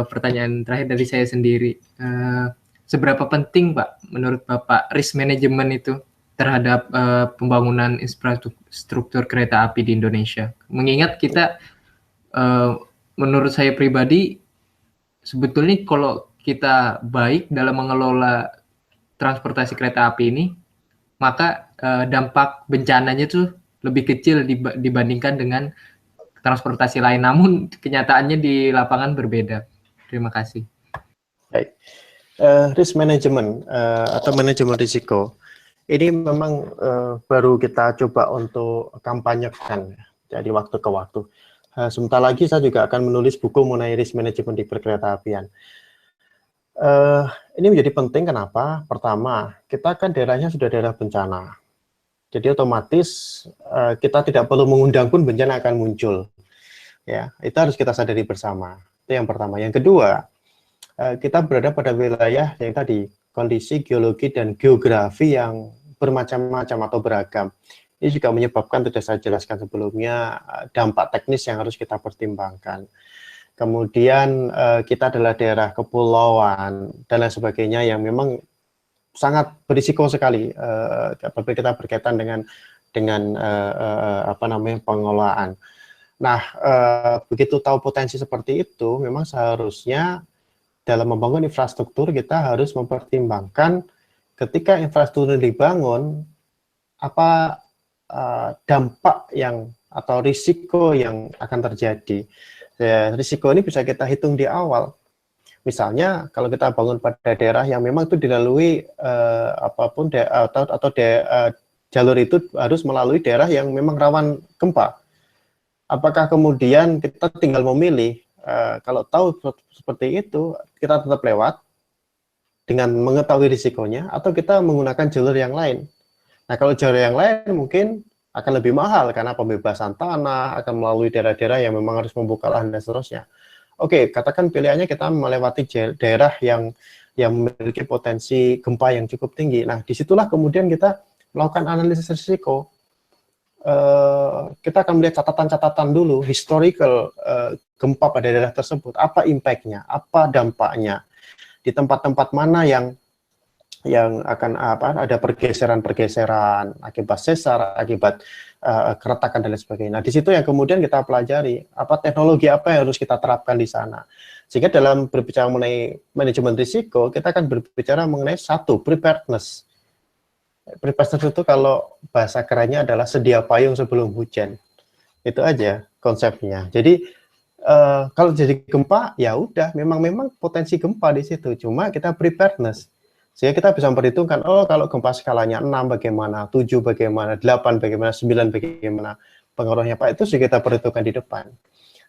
Pertanyaan terakhir dari saya sendiri. Seberapa penting Pak menurut Bapak risk management itu terhadap pembangunan infrastruktur kereta api di Indonesia? Mengingat kita, menurut saya pribadi, sebetulnya kalau kita baik dalam mengelola transportasi kereta api ini, maka dampak bencananya itu lebih kecil dibandingkan dengan transportasi lain. Namun kenyataannya di lapangan berbeda. Terima kasih. Baik. Risk management atau manajemen risiko ini memang baru kita coba untuk kampanyekan dari waktu ke waktu. Sebentar lagi saya juga akan menulis buku mengenai risk management di perkereta-apian. Ini menjadi penting kenapa? Pertama, kita kan daerahnya sudah daerah bencana. Jadi otomatis kita tidak perlu mengundang pun bencana akan muncul. Ya, itu harus kita sadari bersama. Itu yang pertama. Yang kedua, kita berada pada wilayah yang tadi kondisi geologi dan geografi yang bermacam-macam atau beragam. Ini juga menyebabkan, sudah saya jelaskan sebelumnya, dampak teknis yang harus kita pertimbangkan. Kemudian kita adalah daerah kepulauan dan lain sebagainya yang memang sangat berisiko sekali apabila kita berkaitan dengan pengelolaan. Nah, begitu tahu potensi seperti itu, memang seharusnya dalam membangun infrastruktur kita harus mempertimbangkan ketika infrastruktur dibangun apa dampak yang atau risiko yang akan terjadi. Ya, risiko ini bisa kita hitung di awal. Misalnya kalau kita bangun pada daerah yang memang itu dilalui jalur itu harus melalui daerah yang memang rawan gempa. Apakah kemudian kita tinggal memilih kalau tahu seperti itu kita tetap lewat dengan mengetahui risikonya atau kita menggunakan jalur yang lain. Nah, kalau jalur yang lain mungkin akan lebih mahal karena pembebasan tanah, akan melalui daerah-daerah yang memang harus membuka lahan dan seterusnya. Oke, katakan pilihannya kita melewati daerah yang yang memiliki potensi gempa yang cukup tinggi. Nah, disitulah kemudian kita melakukan analisis risiko. Kita akan melihat catatan-catatan dulu, historical gempa pada daerah tersebut, apa impact-nya, apa dampaknya, di tempat-tempat mana yang akan ada pergeseran-pergeseran akibat sesar, akibat keretakan dan lain sebagainya. Nah, di situ yang kemudian kita pelajari apa teknologi apa yang harus kita terapkan di sana. Sehingga dalam berbicara mengenai manajemen risiko, kita akan berbicara mengenai satu, preparedness. Preparedness itu kalau bahasa kerennya adalah sedia payung sebelum hujan. Itu aja konsepnya. Jadi kalau jadi gempa, ya udah, memang potensi gempa di situ. Cuma kita preparedness. Sehingga kita bisa memperhitungkan, oh kalau gempa skalanya 6 bagaimana, 7 bagaimana, 8 bagaimana, 9 bagaimana pengaruhnya Pak, itu sudah kita perhitungkan di depan.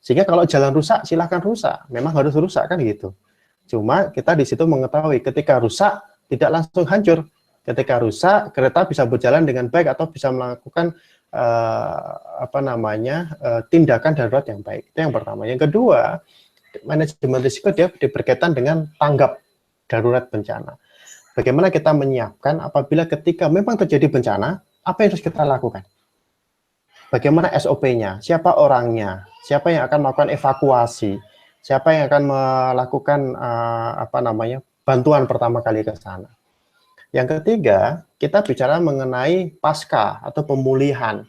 Sehingga kalau jalan rusak, silahkan rusak. Memang harus rusak kan gitu. Cuma kita di situ mengetahui ketika rusak, tidak langsung hancur. Ketika rusak, kereta bisa berjalan dengan baik atau bisa melakukan tindakan darurat yang baik. Itu yang pertama. Yang kedua, manajemen risiko dia berkaitan dengan tanggap darurat bencana. Bagaimana kita menyiapkan apabila ketika memang terjadi bencana, apa yang harus kita lakukan? Bagaimana SOP-nya? Siapa orangnya? Siapa yang akan melakukan evakuasi? Siapa yang akan melakukan bantuan pertama kali ke sana? Yang ketiga, kita bicara mengenai pasca atau pemulihan.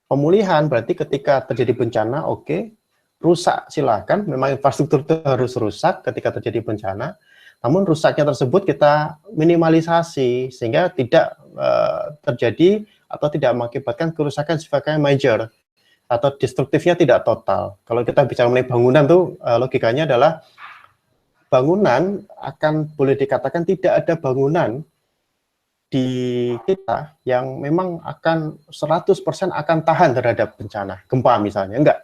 Pemulihan berarti ketika terjadi bencana, oke, rusak silakan, memang infrastruktur itu harus rusak ketika terjadi bencana. Namun rusaknya tersebut kita minimalisasi sehingga tidak terjadi atau tidak mengakibatkan kerusakan sifatnya major atau destruktifnya tidak total. Kalau kita bicara mengenai bangunan tuh logikanya adalah bangunan akan boleh dikatakan tidak ada bangunan di kita yang memang akan 100% akan tahan terhadap bencana, gempa misalnya, enggak.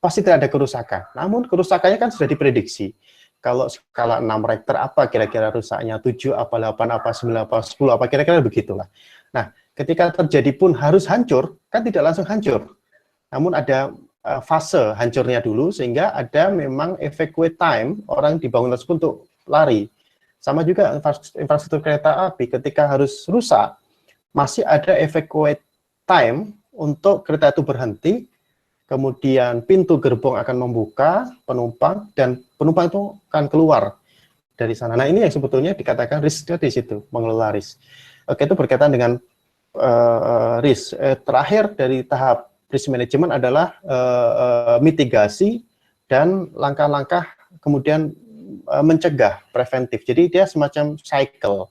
Pasti tidak ada kerusakan. Namun kerusakannya kan sudah diprediksi. Kalau skala 6 Richter apa kira-kira rusaknya, 7 apa, 8 apa, 9 apa, 10 apa, kira-kira begitulah. Nah, ketika terjadi pun harus hancur, kan tidak langsung hancur. Namun ada fase hancurnya dulu, sehingga ada memang evacuate time, orang di bangunan tersebut untuk lari. Sama juga infrastruktur kereta api, ketika harus rusak, masih ada evacuate time untuk kereta itu berhenti, kemudian pintu gerbong akan membuka, penumpang, dan penumpang itu akan keluar dari sana. Nah, ini yang sebetulnya dikatakan risk di situ, mengelola risk. Oke, itu berkaitan dengan risk. Terakhir dari tahap risk management adalah mitigasi dan langkah-langkah kemudian mencegah, preventif. Jadi dia semacam cycle,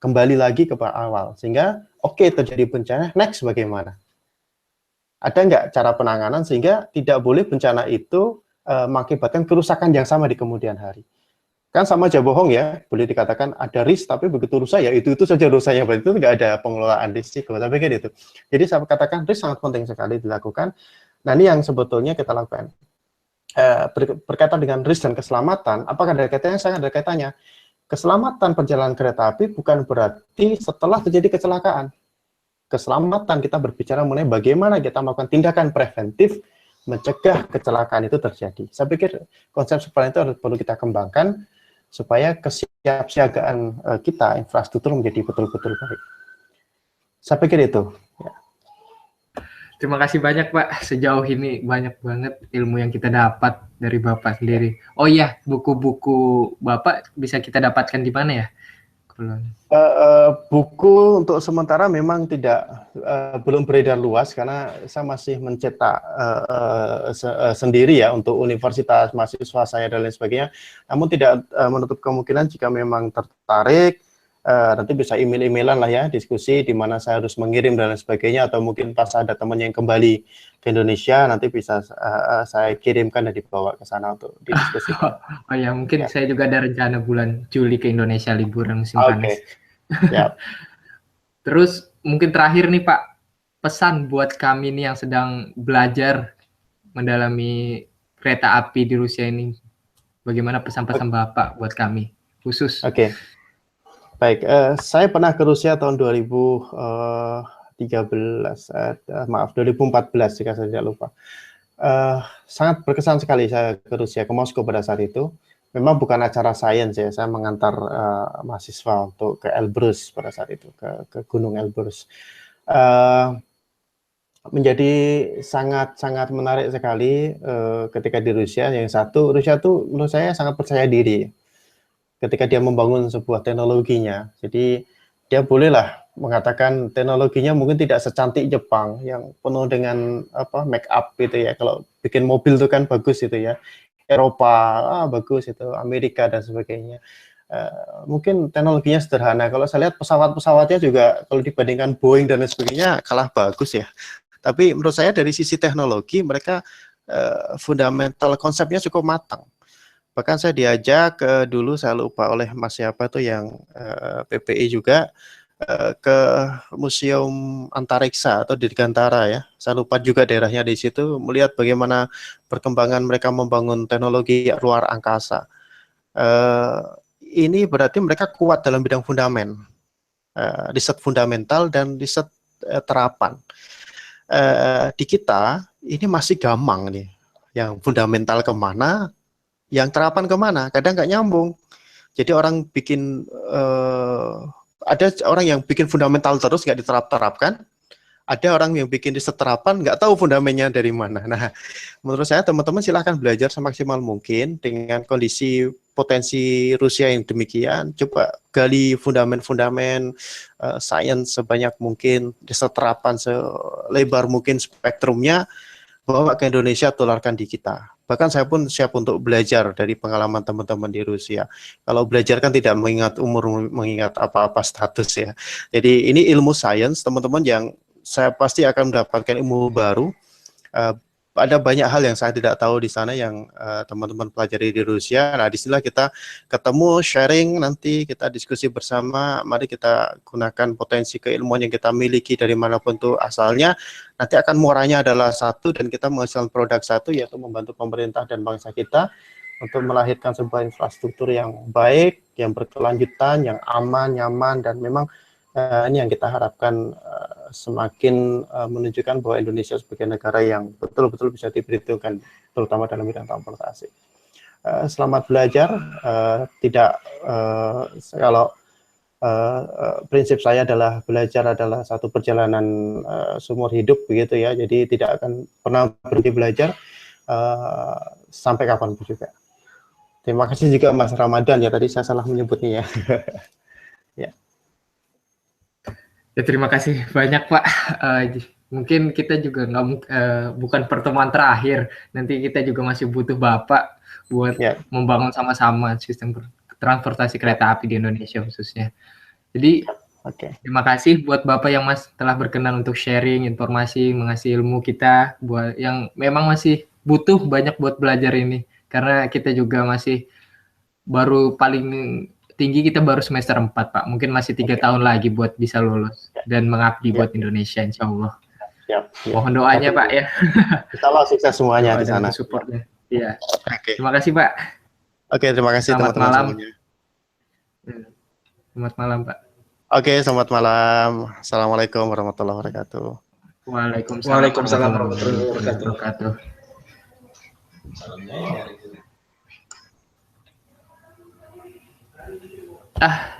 kembali lagi ke awal. Sehingga oke, terjadi bencana, next bagaimana? Ada nggak cara penanganan sehingga tidak boleh bencana itu mengakibatkan kerusakan yang sama di kemudian hari. Kan sama aja bohong ya, boleh dikatakan ada risk, tapi begitu rusak ya itu saja dosanya, berarti itu nggak ada pengelolaan risiko, tapi kayak gitu. Jadi saya katakan risk sangat penting sekali dilakukan. Nah, ini yang sebetulnya kita lakukan. Berkaitan dengan risk dan keselamatan, apakah ada kaitannya? Sangat ada kaitannya. Keselamatan perjalanan kereta api bukan berarti setelah terjadi kecelakaan. Keselamatan kita berbicara mengenai bagaimana kita melakukan tindakan preventif mencegah kecelakaan itu terjadi. Saya pikir konsep seperti itu perlu kita kembangkan supaya kesiapsiagaan kita, infrastruktur menjadi betul-betul baik. Saya pikir itu. Ya. Terima kasih banyak Pak, sejauh ini banyak banget ilmu yang kita dapat dari Bapak sendiri. Oh iya, buku-buku Bapak bisa kita dapatkan di mana ya? Buku untuk sementara memang belum beredar luas karena saya masih mencetak sendiri ya untuk universitas, mahasiswa saya dan lain sebagainya. Namun tidak menutup kemungkinan jika memang tertarik nanti bisa email-emailan lah ya, diskusi di mana saya harus mengirim dan lain sebagainya, atau mungkin pas ada teman yang kembali ke Indonesia nanti bisa saya kirimkan dan dibawa ke sana untuk didiskusikan. Oh ya, mungkin saya juga ada rencana bulan Juli ke Indonesia liburan musim panas. Yep. Terus mungkin terakhir nih Pak, pesan buat kami nih yang sedang belajar mendalami kereta api di Rusia ini, bagaimana pesan-pesan Bapak buat kami khusus? Oke. Baik, saya pernah ke Rusia tahun 2014 jika saya tidak lupa. Sangat berkesan sekali saya ke Rusia, ke Moskow pada saat itu. memang bukan acara sains ya, saya mengantar mahasiswa untuk ke Elbrus pada saat itu, ke Gunung Elbrus. Menjadi sangat menarik sekali ketika di Rusia. Yang satu, Rusia tuh menurut saya sangat percaya diri ketika dia membangun sebuah teknologinya. Jadi dia bolehlah mengatakan teknologinya mungkin tidak secantik Jepang yang penuh dengan make up gitu ya. Kalau bikin mobil itu kan bagus itu ya. Eropa bagus itu, Amerika dan sebagainya. Mungkin teknologinya sederhana. Kalau saya lihat pesawat-pesawatnya juga kalau dibandingkan Boeing dan lain sebagainya kalah bagus ya. Tapi menurut saya dari sisi teknologi mereka fundamental konsepnya cukup matang. Bahkan saya diajak dulu saya lupa oleh Mas siapa tuh yang PPI juga ke Museum Antariksa atau Dirgantara ya. Saya lupa juga daerahnya di situ, melihat bagaimana perkembangan mereka membangun teknologi luar angkasa. Ini berarti mereka kuat dalam bidang fundamental, riset fundamental dan riset terapan. Di kita ini masih gamang nih, yang fundamental kemana, yang terapan kemana, kadang nggak nyambung. Jadi orang bikin ada orang yang bikin fundamental terus nggak diterapkan, ada orang yang bikin riset terapan nggak tahu fundamennya dari mana. Nah, menurut saya teman-teman silahkan belajar semaksimal mungkin dengan kondisi potensi Rusia yang demikian. Coba gali fundament-fundament sains sebanyak mungkin, riset terapan selebar mungkin spektrumnya, bawa ke Indonesia, tularkan di kita. Bahkan saya pun siap untuk belajar dari pengalaman teman-teman di Rusia. Kalau belajar kan tidak mengingat umur, mengingat apa-apa status ya. Jadi ini ilmu sains, teman-teman yang saya pasti akan mendapatkan ilmu baru. Ada banyak hal yang saya tidak tahu di sana yang teman-teman pelajari di Rusia. Nah, disinilah kita ketemu, sharing, nanti kita diskusi bersama. Mari kita gunakan potensi keilmuan yang kita miliki dari manapun itu asalnya. Nanti akan muaranya adalah satu dan kita menghasilkan produk satu, yaitu membantu pemerintah dan bangsa kita untuk melahirkan sebuah infrastruktur yang baik, yang berkelanjutan, yang aman, nyaman, dan memang ini yang kita harapkan semakin menunjukkan bahwa Indonesia sebagai negara yang betul-betul bisa diperhitungkan, terutama dalam bidang transportasi. Selamat belajar. Kalau prinsip saya adalah belajar adalah satu perjalanan seumur hidup begitu ya. Jadi tidak akan pernah berhenti belajar sampai kapanpun juga. Terima kasih juga Mas Ramadan ya, tadi saya salah menyebutnya ya. Ya. Ya, terima kasih banyak Pak. Mungkin kita juga bukan pertemuan terakhir. Nanti kita juga masih butuh Bapak buat membangun sama-sama sistem transportasi kereta api di Indonesia khususnya. Jadi terima kasih buat Bapak yang telah berkenan untuk sharing informasi, mengasih ilmu kita buat yang memang masih butuh banyak buat belajar ini. Karena kita juga masih baru paling tinggi kita baru semester 4 Pak, mungkin masih 3 tahun lagi buat bisa lulus dan mengabdi buat Indonesia insya Allah. Mohon doanya Pak ya. Insya Allah sukses semuanya di sana. Supportnya. Iya. Terima kasih Pak. Terima kasih teman-teman semuanya. Selamat malam Pak. Selamat malam. Assalamualaikum warahmatullahi wabarakatuh. Waalaikumsalam warahmatullahi wabarakatuh. Ah.